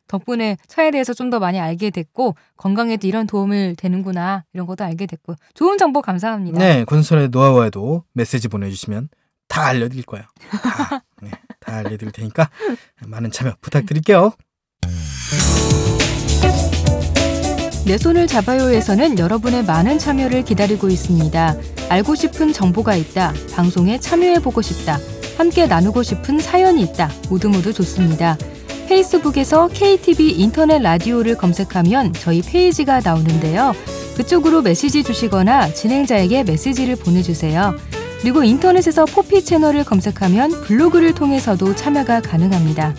덕분에 차에 대해서 좀 더 많이 알게 됐고 건강에도 이런 도움을 되는구나 이런 것도 알게 됐고 좋은 정보 감사합니다. 네, 권순철의 노하우에도 메시지 보내주시면 다 알려드릴 거예요. 다 알려드릴 테니까 많은 참여 부탁드릴게요. 내 손을 잡아요에서는 여러분의 많은 참여를 기다리고 있습니다. 알고 싶은 정보가 있다. 방송에 참여해보고 싶다. 함께 나누고 싶은 사연이 있다. 모두 좋습니다. 페이스북에서 KTV 인터넷 라디오를 검색하면 저희 페이지가 나오는데요. 그쪽으로 메시지 주시거나 진행자에게 메시지를 보내주세요. 그리고 인터넷에서 포피 채널을 검색하면 블로그를 통해서도 참여가 가능합니다.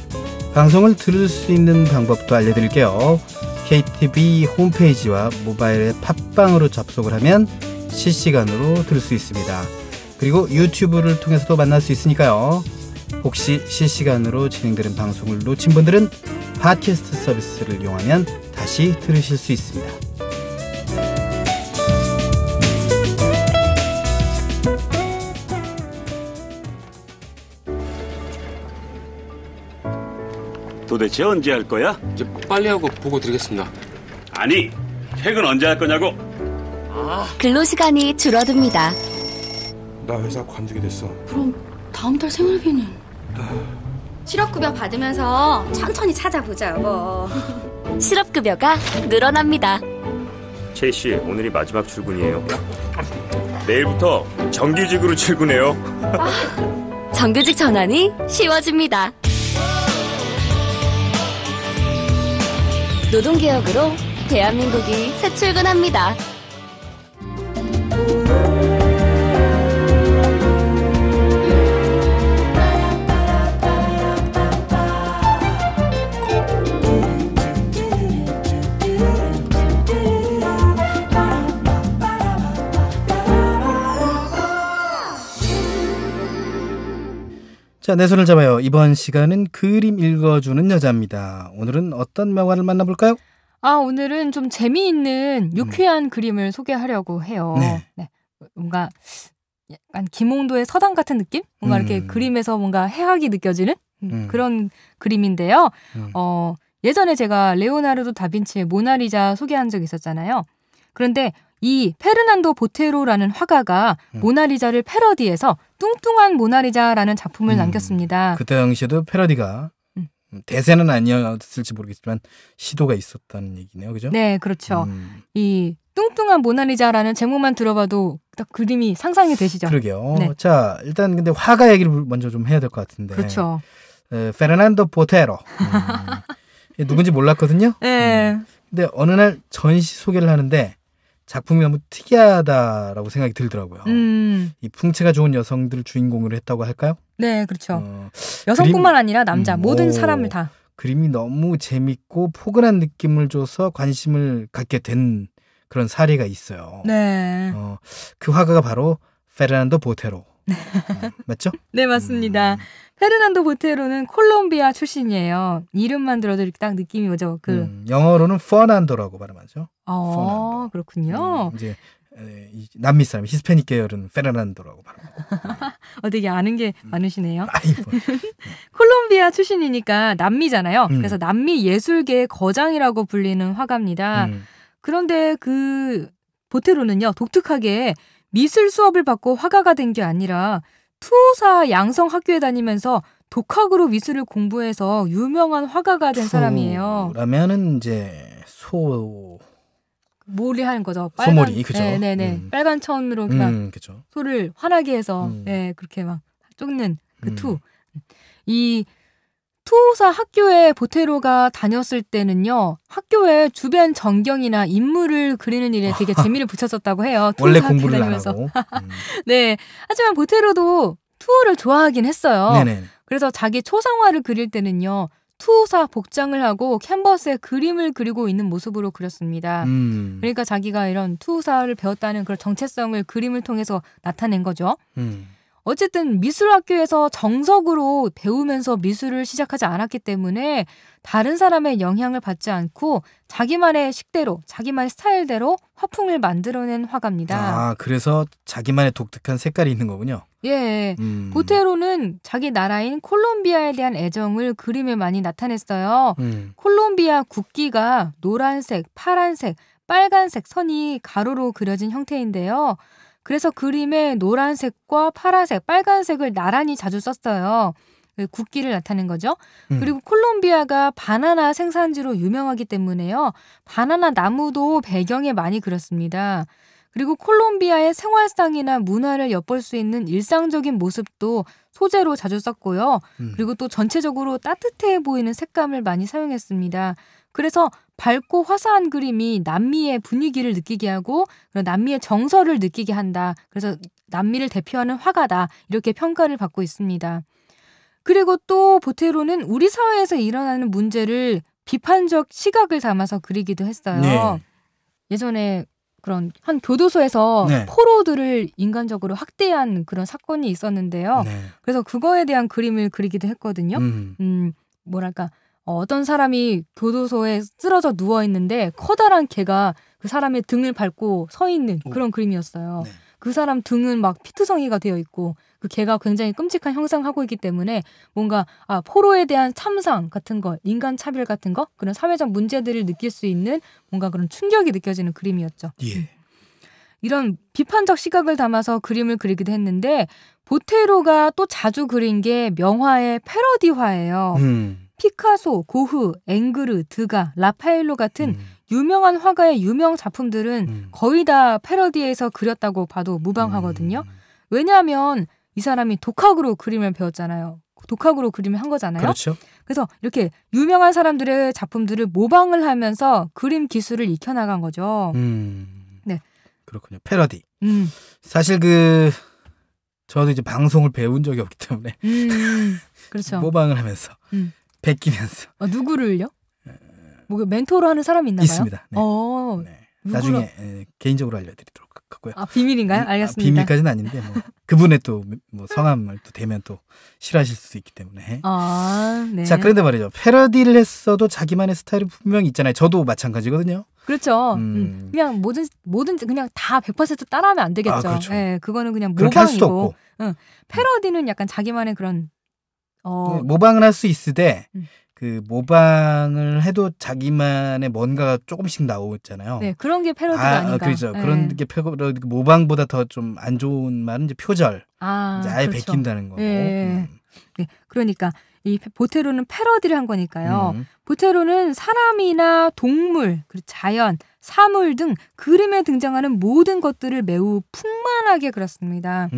방송을 들을 수 있는 방법도 알려드릴게요. KTV 홈페이지와 모바일 팟빵으로 접속을 하면 실시간으로 들을 수 있습니다. 그리고 유튜브를 통해서도 만날 수 있으니까요. 혹시 실시간으로 진행되는 방송을 놓친 분들은 팟캐스트 서비스를 이용하면 다시 들으실 수 있습니다. 도대체 언제 할 거야? 이제 빨리 하고 보고 드리겠습니다. 아니, 퇴근 언제 할 거냐고? 근로시간이 줄어듭니다. 나 회사 관두게 됐어. 그럼 다음 달 생활비는? 실업급여 받으면서 천천히 찾아보자, 여보. 실업급여가 늘어납니다. 최 씨, 오늘이 마지막 출근이에요. 내일부터 정규직으로 출근해요. 정규직 전환이 쉬워집니다. 노동개혁으로 대한민국이 새 출근합니다. 자, 내 손을 잡아요. 이번 시간은 그림 읽어주는 여자입니다. 오늘은 어떤 명화를 만나볼까요? 오늘은 좀 재미있는 유쾌한 그림을 소개하려고 해요. 네. 뭔가 약간 김홍도의 서당 같은 느낌? 뭔가 이렇게 그림에서 뭔가 해학이 느껴지는 그런 그림인데요. 예전에 제가 레오나르도 다빈치의 모나리자 소개한 적이 있었잖아요. 그런데 이 페르난도 보테로라는 화가가 모나리자를 패러디해서 뚱뚱한 모나리자라는 작품을 남겼습니다. 그때 당시에도 패러디가 대세는 아니었을지 모르겠지만 시도가 있었다는 얘기네요. 그죠? 네, 그렇죠. 이 뚱뚱한 모나리자라는 제목만 들어봐도 딱 그림이 상상이 되시죠? 그러게요. 네. 자, 일단 근데 화가 얘기를 먼저 좀 해야 될 것 같은데. 그렇죠. 페르난도 보테로. 누군지 몰랐거든요. 네. 근데 어느 날 전시 소개를 하는데 작품이 너무 특이하다라고 생각이 들더라고요. 이 풍채가 좋은 여성들을 주인공으로 했다고 할까요? 네, 그렇죠. 여성뿐만 아니라 남자 모든 사람을 다. 그림이 너무 재밌고 포근한 느낌을 줘서 관심을 갖게 된 그런 사례가 있어요. 네. 그 화가가 바로 페르난도 보테로. 맞죠? 네, 맞습니다. 페르난도 보테로는 콜롬비아 출신이에요. 이름만 들어도 이렇게 딱 느낌이 오죠. 영어로는 퍼난도라고 발음하죠. 그렇군요. 이제 남미 사람, 히스패닉 계열은 페르난도라고 발음합니다. 되게 아는 게 많으시네요. 아이고. 콜롬비아 출신이니까 남미잖아요. 그래서 남미 예술계의 거장이라고 불리는 화가입니다. 그런데 그 보테로는요, 독특하게 미술 수업을 받고 화가가 된 게 아니라 투사 양성 학교에 다니면서 독학으로 미술을 공부해서 유명한 화가가 된 사람이에요. 라면은 이제 몰이 하는 거죠. 소몰이, 그죠? 네네네. 빨간 천으로 그냥 그죠. 소를 환하게 해서 그렇게 막 쫓는 그 투. 이 투사 학교에 보테로가 다녔을 때는요, 학교에 주변 전경이나 인물을 그리는 일에 되게 재미를 붙였었다고 해요. 원래 공부를 안 하고. 네. 하지만 보테로도 투어를 좋아하긴 했어요. 네네. 그래서 자기 초상화를 그릴 때는요. 투사 복장을 하고 캔버스에 그림을 그리고 있는 모습으로 그렸습니다. 그러니까 자기가 이런 투사를 배웠다는 그런 정체성을 그림을 통해서 나타낸 거죠. 어쨌든 미술학교에서 정석으로 배우면서 미술을 시작하지 않았기 때문에 다른 사람의 영향을 받지 않고 자기만의 식대로, 자기만의 스타일대로 화풍을 만들어낸 화가입니다. 아, 그래서 자기만의 독특한 색깔이 있는 거군요. 예, 보테로는 자기 나라인 콜롬비아에 대한 애정을 그림에 많이 나타냈어요. 콜롬비아 국기가 노란색, 파란색, 빨간색 선이 가로로 그려진 형태인데요. 그래서 그림에 노란색과 파란색, 빨간색을 나란히 자주 썼어요. 국기를 나타낸 거죠. 그리고 콜롬비아가 바나나 생산지로 유명하기 때문에요. 바나나 나무도 배경에 많이 그렸습니다. 그리고 콜롬비아의 생활상이나 문화를 엿볼 수 있는 일상적인 모습도 소재로 자주 썼고요. 그리고 또 전체적으로 따뜻해 보이는 색감을 많이 사용했습니다. 그래서 밝고 화사한 그림이 남미의 분위기를 느끼게 하고 남미의 정서를 느끼게 한다. 그래서 남미를 대표하는 화가다. 이렇게 평가를 받고 있습니다. 그리고 또 보테로는 우리 사회에서 일어나는 문제를 비판적 시각을 담아서 그리기도 했어요. 네. 예전에 그런 한 교도소에서 네. 포로들을 인간적으로 학대한 그런 사건이 있었는데요. 네. 그래서 그거에 대한 그림을 그리기도 했거든요. 뭐랄까 어떤 사람이 교도소에 쓰러져 누워 있는데 커다란 개가 그 사람의 등을 밟고 서 있는 그런 그림이었어요. 네. 그 사람 등은 막 피투성이가 되어 있고 그 개가 굉장히 끔찍한 형상을 하고 있기 때문에 뭔가 포로에 대한 참상 같은 거, 인간 차별 같은 거, 그런 사회적 문제들을 느낄 수 있는 뭔가 그런 충격이 느껴지는 그림이었죠. 예. 이런 비판적 시각을 담아서 그림을 그리기도 했는데 보테로가 또 자주 그린 게 명화의 패러디화예요. 피카소, 고흐, 앵그르, 드가, 라파엘로 같은 유명한 화가의 유명 작품들은 거의 다 패러디에서 그렸다고 봐도 무방하거든요. 왜냐하면 이 사람이 독학으로 그림을 배웠잖아요. 독학으로 그림을 한 거잖아요. 그렇죠. 그래서 이렇게 유명한 사람들의 작품들을 모방을 하면서 그림 기술을 익혀나간 거죠. 네. 그렇군요. 패러디. 사실 저도 이제 방송을 배운 적이 없기 때문에 그렇죠. 모방을 하면서 베끼면서. 누구를요? 뭐 멘토로 하는 사람이 있나요? 있습니다. 네. 네. 나중에 개인적으로 알려드리도록 하고요. 비밀인가요? 알겠습니다. 비밀까지는 아닌데 그분의 또 성함을 또 대면 또 싫어하실 수 있기 때문에. 네. 자, 그런데 말이죠. 패러디를 했어도 자기만의 스타일이 분명히 있잖아요. 저도 마찬가지거든요. 그렇죠. 그냥 뭐든 그냥 다 100% 따라하면 안 되겠죠. 그렇죠. 네, 그거는 그냥 그렇게 할 수도 모방이고. 없고. 패러디는 약간 자기만의 그런 모방을 할 수 있으되 그 모방을 해도 자기만의 뭔가가 조금씩 나오잖아요. 네, 그런 게 패러디가 아닌가. 그렇죠. 네. 그런 게 모방보다 더 좀 안 좋은 말은 이제 표절. 이제 아예 그렇죠. 베낀다는 거고. 네. 그러니까 이 보테로는 패러디를 한 거니까요. 보테로는 사람이나 동물, 그리고 자연, 사물 등 그림에 등장하는 모든 것들을 매우 풍만하게 그렸습니다.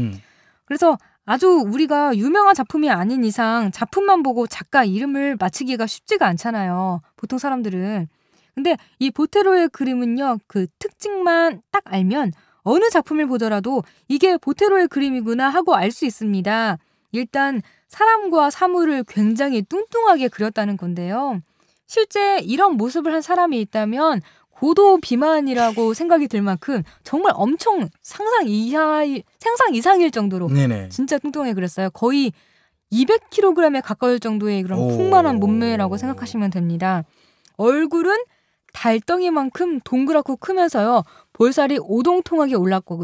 그래서 아주 우리가 유명한 작품이 아닌 이상 작품만 보고 작가 이름을 맞히기가 쉽지가 않잖아요. 보통 사람들은. 근데 이 보테로의 그림은요. 그 특징만 딱 알면 어느 작품을 보더라도 이게 보테로의 그림이구나 하고 알 수 있습니다. 일단 사람과 사물을 굉장히 뚱뚱하게 그렸다는 건데요. 실제 이런 모습을 한 사람이 있다면 고도 비만이라고 생각이 들 만큼 정말 엄청 상상 이상일 정도로 네네. 진짜 뚱뚱하게 그렸어요. 거의 200kg에 가까울 정도의 그런 풍만한 몸매라고 생각하시면 됩니다. 얼굴은 달덩이만큼 동그랗고 크면서요. 볼살이 오동통하게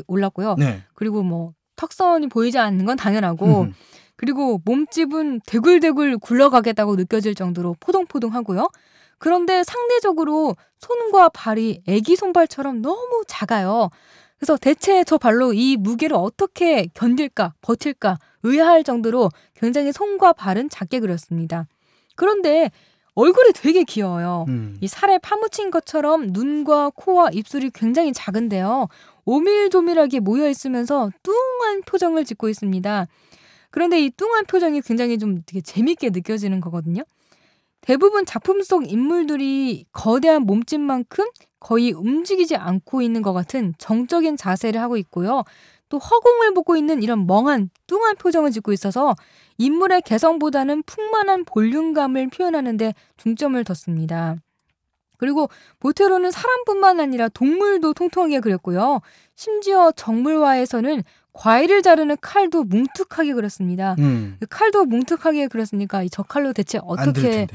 올랐고요. 네. 그리고 뭐 턱선이 보이지 않는 건 당연하고 그리고 몸집은 대굴대굴 굴러가겠다고 느껴질 정도로 포동포동하고요. 그런데 상대적으로 손과 발이 애기 손발처럼 너무 작아요. 그래서 대체 저 발로 이 무게를 어떻게 견딜까, 버틸까 의아할 정도로 굉장히 손과 발은 작게 그렸습니다. 그런데 얼굴이 되게 귀여워요. 이 살에 파묻힌 것처럼 눈과 코와 입술이 굉장히 작은데요. 오밀조밀하게 모여 있으면서 뚱한 표정을 짓고 있습니다. 그런데 이 뚱한 표정이 굉장히 좀 되게 재밌게 느껴지는 거거든요. 대부분 작품 속 인물들이 거대한 몸집만큼 거의 움직이지 않고 있는 것 같은 정적인 자세를 하고 있고요. 또 허공을 보고 있는 이런 멍한 뚱한 표정을 짓고 있어서 인물의 개성보다는 풍만한 볼륨감을 표현하는 데 중점을 뒀습니다. 그리고 보테로는 사람뿐만 아니라 동물도 통통하게 그렸고요. 심지어 정물화에서는 과일을 자르는 칼도 뭉툭하게 그렸습니다. 그 칼도 뭉툭하게 그렸으니까 저 칼로 대체 어떻게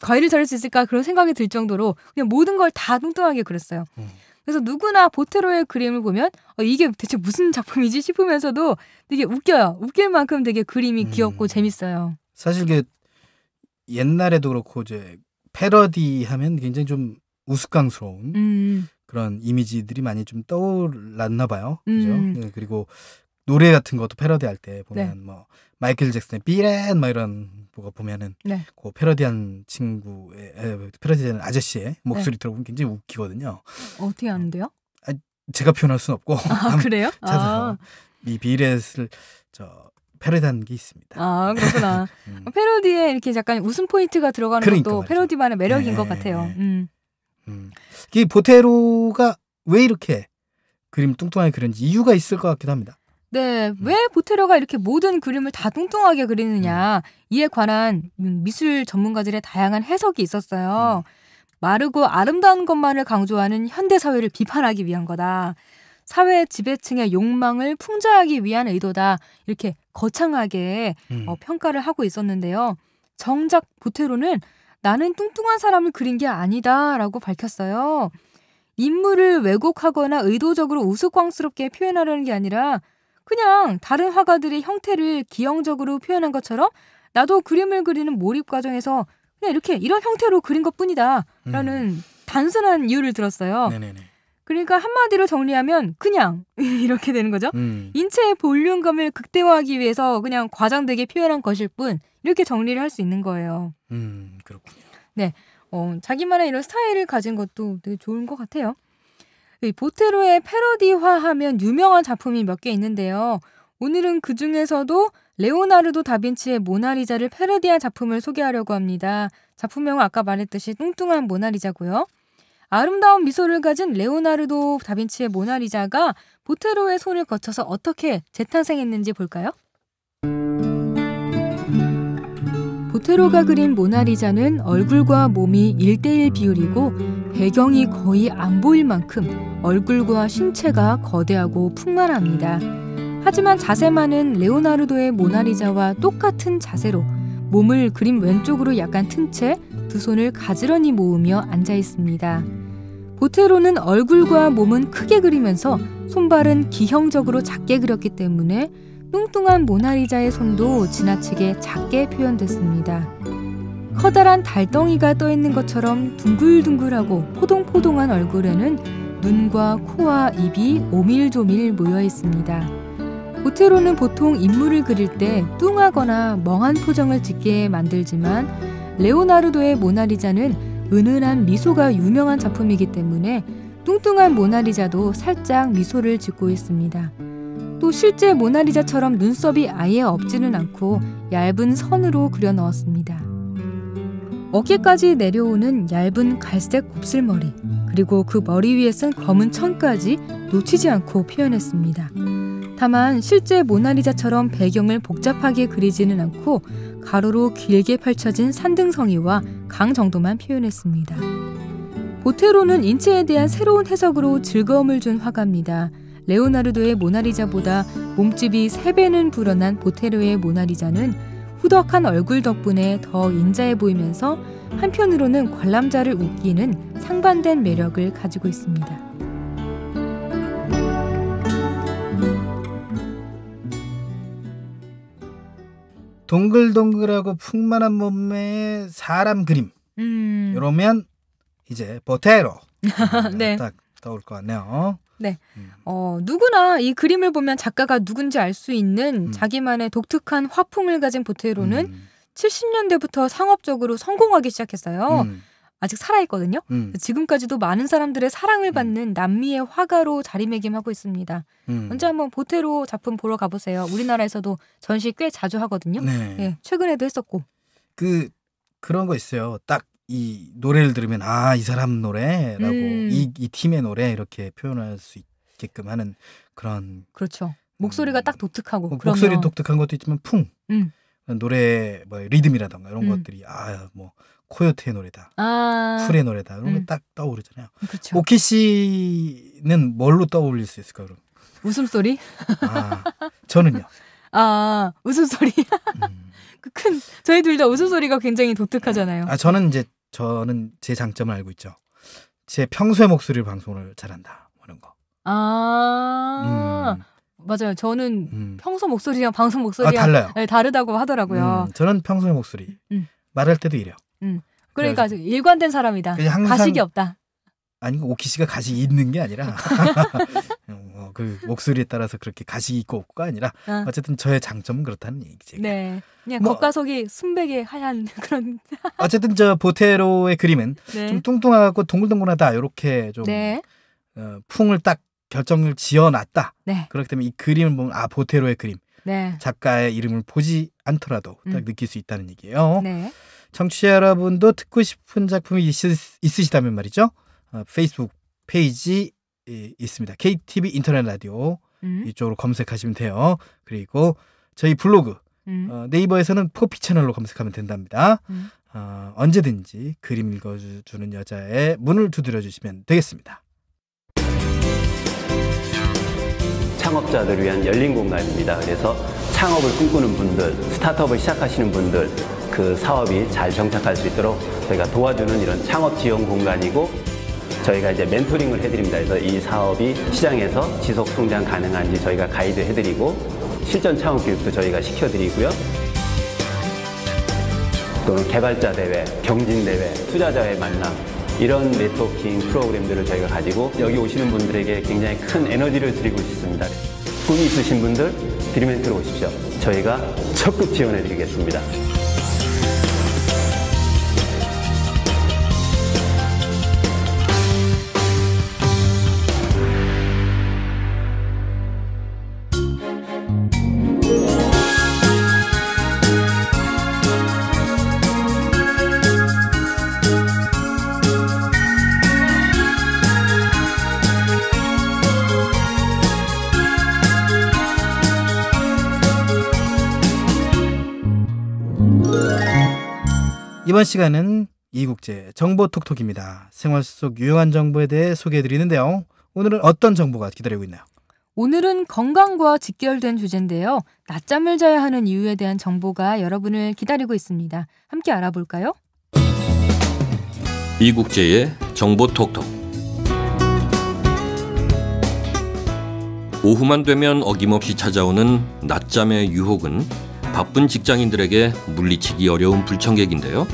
과일을 자를 수 있을까 그런 생각이 들 정도로 그냥 모든 걸 다 뚱뚱하게 그렸어요. 그래서 누구나 보테로의 그림을 보면 이게 대체 무슨 작품이지 싶으면서도 되게 웃겨요. 웃길 만큼 되게 그림이 귀엽고 재밌어요. 사실 그 옛날에도 그렇고 이제 패러디하면 굉장히 좀 우스꽝스러운 그런 이미지들이 많이 좀 떠올랐나 봐요. 그죠? 네, 그리고 노래 같은 것도 패러디할 때 보면 뭐 마이클 잭슨의 비렛 막 이런 뭐가 보면은 그 패러디한 친구의 패러디하는 아저씨의 목소리 들어보면 굉장히 웃기거든요. 어떻게 아는데요? 제가 표현할 수는 없고. 그래요? 찾아서 이 비렛을 패러디한 게 있습니다. 그렇구나. 패러디에 이렇게 약간 웃음 포인트가 들어가는 것도 말이죠. 패러디만의 매력인 것 같아요. 이 보테로가 왜 이렇게 그림 뚱뚱하게 그렸는지 이유가 있을 것 같기도 합니다. 네, 왜 보테로가 이렇게 모든 그림을 다 뚱뚱하게 그리느냐 이에 관한 미술 전문가들의 다양한 해석이 있었어요. 마르고 아름다운 것만을 강조하는 현대사회를 비판하기 위한 거다. 사회 지배층의 욕망을 풍자하기 위한 의도다. 이렇게 거창하게 평가를 하고 있었는데요. 정작 보테로는 나는 뚱뚱한 사람을 그린 게 아니다 라고 밝혔어요. 인물을 왜곡하거나 의도적으로 우스꽝스럽게 표현하려는 게 아니라 그냥 다른 화가들의 형태를 기형적으로 표현한 것처럼 나도 그림을 그리는 몰입 과정에서 그냥 이렇게 이런 형태로 그린 것뿐이다 라는 단순한 이유를 들었어요. 네네네. 그러니까 한마디로 정리하면 그냥 이렇게 되는 거죠. 인체의 볼륨감을 극대화하기 위해서 그냥 과장되게 표현한 것일 뿐 이렇게 정리를 할 수 있는 거예요. 그렇군요. 네, 자기만의 이런 스타일을 가진 것도 되게 좋은 것 같아요. 보테로의 패러디화하면 유명한 작품이 몇 개 있는데요. 오늘은 그 중에서도 레오나르도 다빈치의 모나리자를 패러디한 작품을 소개하려고 합니다. 작품명은 아까 말했듯이 뚱뚱한 모나리자고요. 아름다운 미소를 가진 레오나르도 다빈치의 모나리자가 보테로의 손을 거쳐서 어떻게 재탄생했는지 볼까요? 보테로가 그린 모나리자는 얼굴과 몸이 1:1 비율이고 배경이 거의 안 보일 만큼 얼굴과 신체가 거대하고 풍만합니다. 하지만 자세만은 레오나르도의 모나리자와 똑같은 자세로 몸을 그림 왼쪽으로 약간 튼 채 두 손을 가지런히 모으며 앉아 있습니다. 보테로는 얼굴과 몸은 크게 그리면서 손발은 기형적으로 작게 그렸기 때문에 뚱뚱한 모나리자의 손도 지나치게 작게 표현됐습니다. 커다란 달덩이가 떠있는 것처럼 둥글둥글하고 포동포동한 얼굴에는 눈과 코와 입이 오밀조밀 모여 있습니다. 보테로는 보통 인물을 그릴 때 뚱하거나 멍한 표정을 짓게 만들지만 레오나르도의 모나리자는 은은한 미소가 유명한 작품이기 때문에 뚱뚱한 모나리자도 살짝 미소를 짓고 있습니다. 또 실제 모나리자처럼 눈썹이 아예 없지는 않고 얇은 선으로 그려 넣었습니다. 어깨까지 내려오는 얇은 갈색 곱슬머리, 그리고 그 머리 위에 쓴 검은 천까지 놓치지 않고 표현했습니다. 다만 실제 모나리자처럼 배경을 복잡하게 그리지는 않고 가로로 길게 펼쳐진 산등성이와 강 정도만 표현했습니다. 보테로는 인체에 대한 새로운 해석으로 즐거움을 준 화가입니다. 레오나르도의 모나리자보다 몸집이 3배는 불어난 보테로의 모나리자는 후덕한 얼굴 덕분에 더 인자해 보이면서 한편으로는 관람자를 웃기는 상반된 매력을 가지고 있습니다. 동글동글하고 풍만한 몸매의 사람 그림. 이러면 이제 보테로. 네. 딱 떠올 것 같네요. 네. 누구나 이 그림을 보면 작가가 누군지 알 수 있는 자기만의 독특한 화풍을 가진 보테로는 70년대부터 상업적으로 성공하기 시작했어요. 아직 살아있거든요. 지금까지도 많은 사람들의 사랑을 받는 남미의 화가로 자리매김하고 있습니다. 언제 한번 보테로 작품 보러 가보세요. 우리나라에서도 전시 꽤 자주 하거든요. 네. 네, 최근에도 했었고. 그런 거 있어요. 딱 이 노래를 들으면 이 사람 노래라고 이 팀의 노래 이렇게 표현할 수 있게끔 하는 그런. 그렇죠. 목소리가 딱 독특하고. 목소리 독특한 것도 있지만 노래 뭐 리듬이라던가 이런 것들이 뭐 코요테의 노래다, 쿨의 노래다 이런 거 딱 떠오르잖아요. 그렇죠. 오키 씨는 뭘로 떠올릴 수 있을까요? 그럼? 웃음소리? 저는요. 웃음소리. 저희 둘 다 웃음소리가 굉장히 독특하잖아요. 저는 제 장점을 알고 있죠. 제 평소의 목소리를 방송을 잘한다 하는 거. 맞아요. 저는 평소 목소리랑 방송 목소리가 달라요. 네, 다르다고 하더라고요. 저는 평소의 목소리 말할 때도 이래요. 그러니까 일관된 사람이다. 가식이 없다. 아니 오키 씨가 가식이 있는 게 아니라 그 목소리에 따라서 그렇게 가식이 있고 없고가 아니라 어쨌든 저의 장점은 그렇다는 얘기지. 네, 그냥 겉과 속이 순백의 하얀 그런. 어쨌든 저 보테로의 그림은 좀 뚱뚱하고 동글동글하다 이렇게 좀 풍을 딱 결정을 지어놨다. 그렇기 때문에 이 그림을 보면 보테로의 그림. 작가의 이름을 보지 않더라도 딱 느낄 수 있다는 얘기예요. 청취자 여러분도 듣고 싶은 작품이 있으시다면 말이죠. 페이스북 페이지 있습니다. KTV 인터넷 라디오 이쪽으로 검색하시면 돼요. 그리고 저희 블로그 네이버에서는 포피 채널로 검색하면 된답니다. 언제든지 그림 읽어주는 여자의 문을 두드려 주시면 되겠습니다. 창업자들을 위한 열린 공간입니다. 그래서 창업을 꿈꾸는 분들, 스타트업을 시작하시는 분들 그 사업이 잘 정착할 수 있도록 저희가 도와주는 이런 창업 지원 공간이고 저희가 이제 멘토링을 해드립니다. 그래서 이 사업이 시장에서 지속 성장 가능한지 저희가 가이드 해드리고 실전 창업 교육도 저희가 시켜드리고요. 또는 개발자 대회, 경진 대회, 투자자의 만남 이런 네트워킹 프로그램들을 저희가 가지고 여기 오시는 분들에게 굉장히 큰 에너지를 드리고 싶습니다. 꿈이 있으신 분들 드림멘트로 오십시오. 저희가 적극 지원해드리겠습니다. 이번 시간은 이국제 정보 톡톡입니다. 생활 속 유용한 정보에 대해 소개해드리는데요. 오늘은 어떤 정보가 기다리고 있나요? 오늘은 건강과 직결된 주제인데요. 낮잠을 자야 하는 이유에 대한 정보가 여러분을 기다리고 있습니다. 함께 알아볼까요? 이국제의 정보 톡톡. 오후만 되면 어김없이 찾아오는 낮잠의 유혹은 바쁜 직장인들에게 물리치기 어려운 불청객인데요.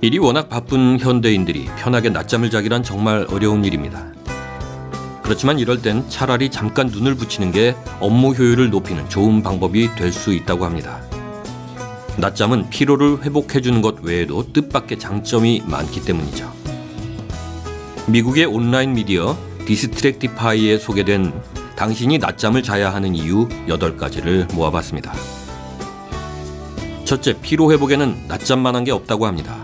일이 워낙 바쁜 현대인들이 편하게 낮잠을 자기란 정말 어려운 일입니다. 그렇지만 이럴 땐 차라리 잠깐 눈을 붙이는 게 업무 효율을 높이는 좋은 방법이 될 수 있다고 합니다. 낮잠은 피로를 회복해주는 것 외에도 뜻밖의 장점이 많기 때문이죠. 미국의 온라인 미디어 디스트랙티파이에 소개된 당신이 낮잠을 자야 하는 이유 8가지를 모아봤습니다. 첫째, 피로 회복에는 낮잠만한 게 없다고 합니다.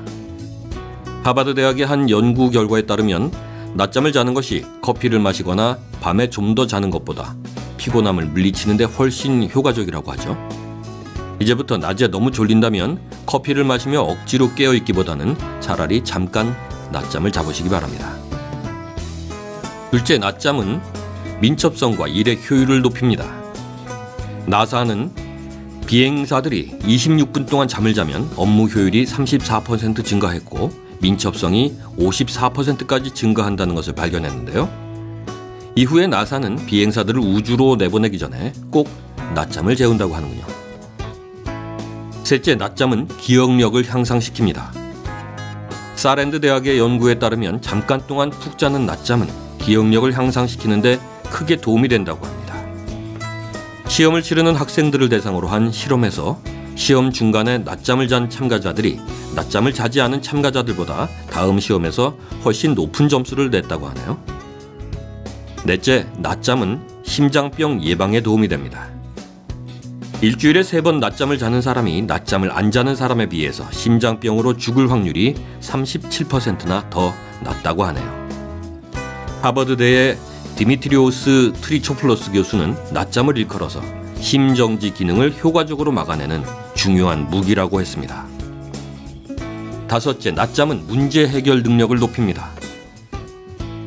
하버드 대학의 한 연구 결과에 따르면 낮잠을 자는 것이 커피를 마시거나 밤에 좀 더 자는 것보다 피곤함을 물리치는 데 훨씬 효과적이라고 하죠. 이제부터 낮에 너무 졸린다면 커피를 마시며 억지로 깨어있기보다는 차라리 잠깐 낮잠을 자보시기 바랍니다. 둘째, 낮잠은 민첩성과 일의 효율을 높입니다. 나사는 비행사들이 26분 동안 잠을 자면 업무 효율이 34% 증가했고 민첩성이 54%까지 증가한다는 것을 발견했는데요. 이후에 나사는 비행사들을 우주로 내보내기 전에 꼭 낮잠을 재운다고 하는군요. 셋째, 낮잠은 기억력을 향상시킵니다. 사랜드 대학의 연구에 따르면 잠깐 동안 푹 자는 낮잠은 기억력을 향상시키는데 크게 도움이 된다고 합니다. 시험을 치르는 학생들을 대상으로 한 실험에서 시험 중간에 낮잠을 잔 참가자들이 낮잠을 자지 않은 참가자들보다 다음 시험에서 훨씬 높은 점수를 냈다고 하네요. 넷째, 낮잠은 심장병 예방에 도움이 됩니다. 일주일에 3번 낮잠을 자는 사람이 낮잠을 안 자는 사람에 비해서 심장병으로 죽을 확률이 37%나 더 낮다고 하네요. 하버드대의 디미트리오스 트리초플러스 교수는 낮잠을 일컬어서 심정지 기능을 효과적으로 막아내는 중요한 무기라고 했습니다. 다섯째, 낮잠은 문제 해결 능력을 높입니다.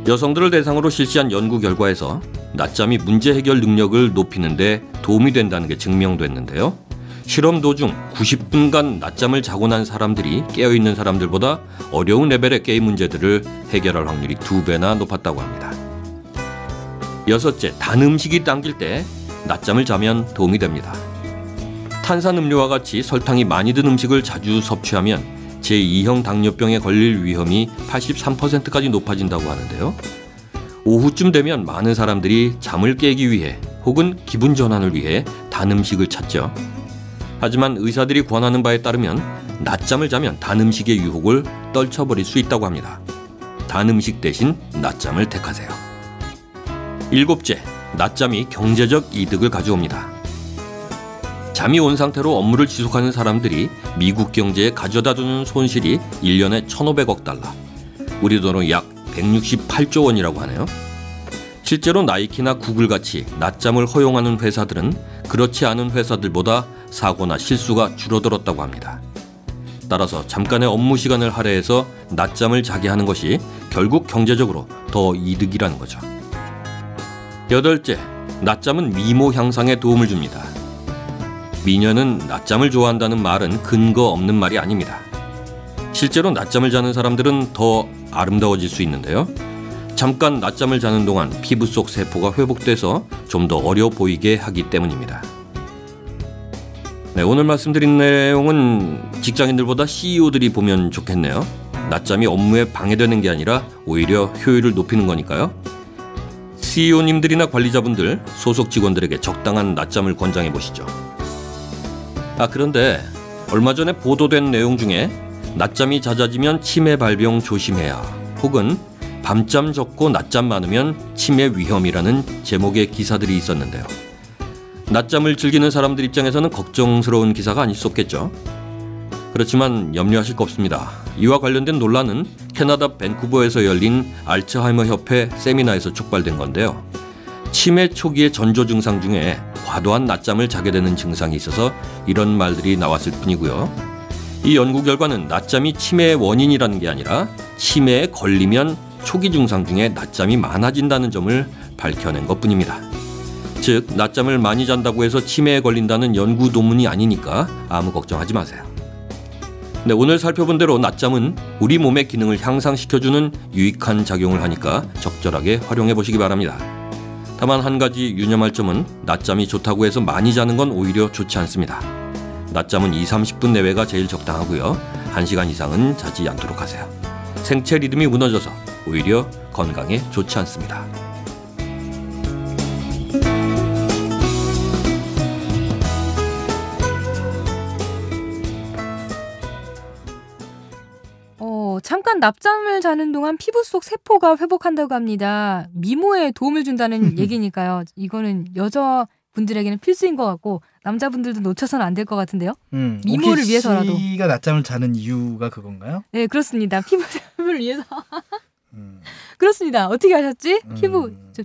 여성들을 대상으로 실시한 연구 결과에서 낮잠이 문제 해결 능력을 높이는 데 도움이 된다는 게 증명됐는데요. 실험 도중 90분간 낮잠을 자고 난 사람들이 깨어있는 사람들보다 어려운 레벨의 게임 문제들을 해결할 확률이 2배나 높았다고 합니다. 여섯째, 단 음식이 당길 때 낮잠을 자면 도움이 됩니다. 탄산음료와 같이 설탕이 많이 든 음식을 자주 섭취하면 제2형 당뇨병에 걸릴 위험이 83%까지 높아진다고 하는데요. 오후쯤 되면 많은 사람들이 잠을 깨기 위해 혹은 기분 전환을 위해 단 음식을 찾죠. 하지만 의사들이 권하는 바에 따르면 낮잠을 자면 단 음식의 유혹을 떨쳐버릴 수 있다고 합니다. 단 음식 대신 낮잠을 택하세요. 일곱째, 낮잠이 경제적 이득을 가져옵니다. 잠이 온 상태로 업무를 지속하는 사람들이 미국 경제에 가져다주는 손실이 1년에 1,500억 달러, 우리 돈으로 약 168조 원이라고 하네요. 실제로 나이키나 구글같이 낮잠을 허용하는 회사들은 그렇지 않은 회사들보다 사고나 실수가 줄어들었다고 합니다. 따라서 잠깐의 업무 시간을 할애해서 낮잠을 자게 하는 것이 결국 경제적으로 더 이득이라는 거죠. 여덟째, 낮잠은 미모 향상에 도움을 줍니다. 미녀는 낮잠을 좋아한다는 말은 근거 없는 말이 아닙니다. 실제로 낮잠을 자는 사람들은 더 아름다워질 수 있는데요. 잠깐 낮잠을 자는 동안 피부 속 세포가 회복돼서 좀 더 어려 보이게 하기 때문입니다. 네, 오늘 말씀드린 내용은 직장인들보다 CEO들이 보면 좋겠네요. 낮잠이 업무에 방해되는 게 아니라 오히려 효율을 높이는 거니까요. CEO님들이나 관리자분들, 소속 직원들에게 적당한 낮잠을 권장해 보시죠. 그런데 얼마 전에 보도된 내용 중에 낮잠이 잦아지면 치매 발병 조심해야, 혹은 밤잠 적고 낮잠 많으면 치매 위험이라는 제목의 기사들이 있었는데요. 낮잠을 즐기는 사람들 입장에서는 걱정스러운 기사가 아닐 수 없겠죠. 그렇지만 염려하실 거 없습니다. 이와 관련된 논란은 캐나다 밴쿠버에서 열린 알츠하이머 협회 세미나에서 촉발된 건데요. 치매 초기의 전조 증상 중에 과도한 낮잠을 자게 되는 증상이 있어서 이런 말들이 나왔을 뿐이고요. 이 연구 결과는 낮잠이 치매의 원인이라는 게 아니라 치매에 걸리면 초기 증상 중에 낮잠이 많아진다는 점을 밝혀낸 것뿐입니다. 즉, 낮잠을 많이 잔다고 해서 치매에 걸린다는 연구 논문이 아니니까 아무 걱정하지 마세요. 네, 오늘 살펴본 대로 낮잠은 우리 몸의 기능을 향상시켜주는 유익한 작용을 하니까 적절하게 활용해 보시기 바랍니다. 다만 한 가지 유념할 점은 낮잠이 좋다고 해서 많이 자는 건 오히려 좋지 않습니다. 낮잠은 20-30분 내외가 제일 적당하고요. 1시간 이상은 자지 않도록 하세요. 생체 리듬이 무너져서 오히려 건강에 좋지 않습니다. 잠깐 낮잠을 자는 동안 피부 속 세포가 회복한다고 합니다. 미모에 도움을 준다는 얘기니까요. 이거는 여자분들에게는 필수인 것 같고 남자분들도 놓쳐서는 안 될 것 같은데요. 미모를 위해서라도. 오키 씨가 낮잠을 자는 이유가 그건가요? 네, 그렇습니다. 피부를 위해서. 그렇습니다. 어떻게 하셨지?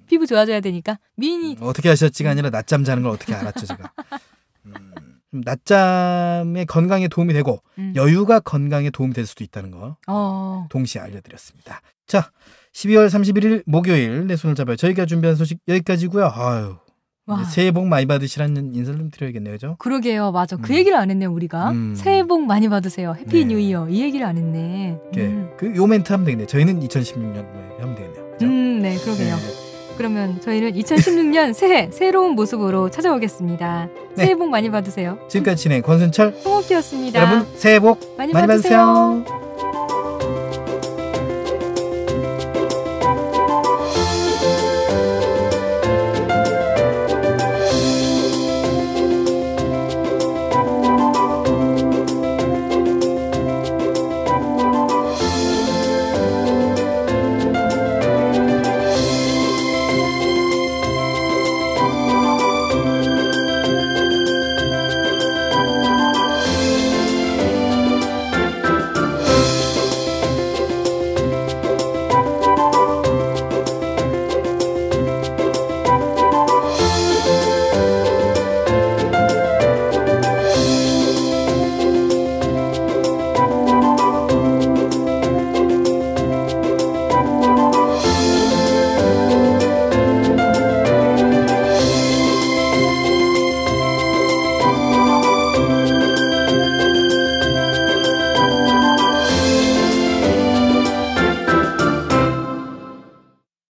피부 좋아져야 되니까. 미인이 어떻게 하셨지가 아니라 낮잠 자는 걸 어떻게 알았죠, 제가. 낮잠의 건강에 도움이 되고 여유가 건강에 도움이 될 수도 있다는 거 동시에 알려드렸습니다. 자, 12월 31일 목요일 내 손을 잡아요. 저희가 준비한 소식 여기까지고요. 아유, 새해 복 많이 받으시라는 인사를 좀 드려야겠네요, 그죠? 그러게요, 맞아. 그 얘기를 안 했네요, 우리가. 새해 복 많이 받으세요. 해피 뉴 이어. 이 얘기를 안 했네. 요 멘트 하면 되겠네요. 저희는 2016년 하면 되겠네요. 그죠? 네, 그러게요. 그러면 저희는 2016년 새로운 모습으로 찾아오겠습니다. 새해 복 많이 받으세요. 지금까지 진행 권순철, 홍옥희였습니다. 여러분 새해 복 많이 받으세요.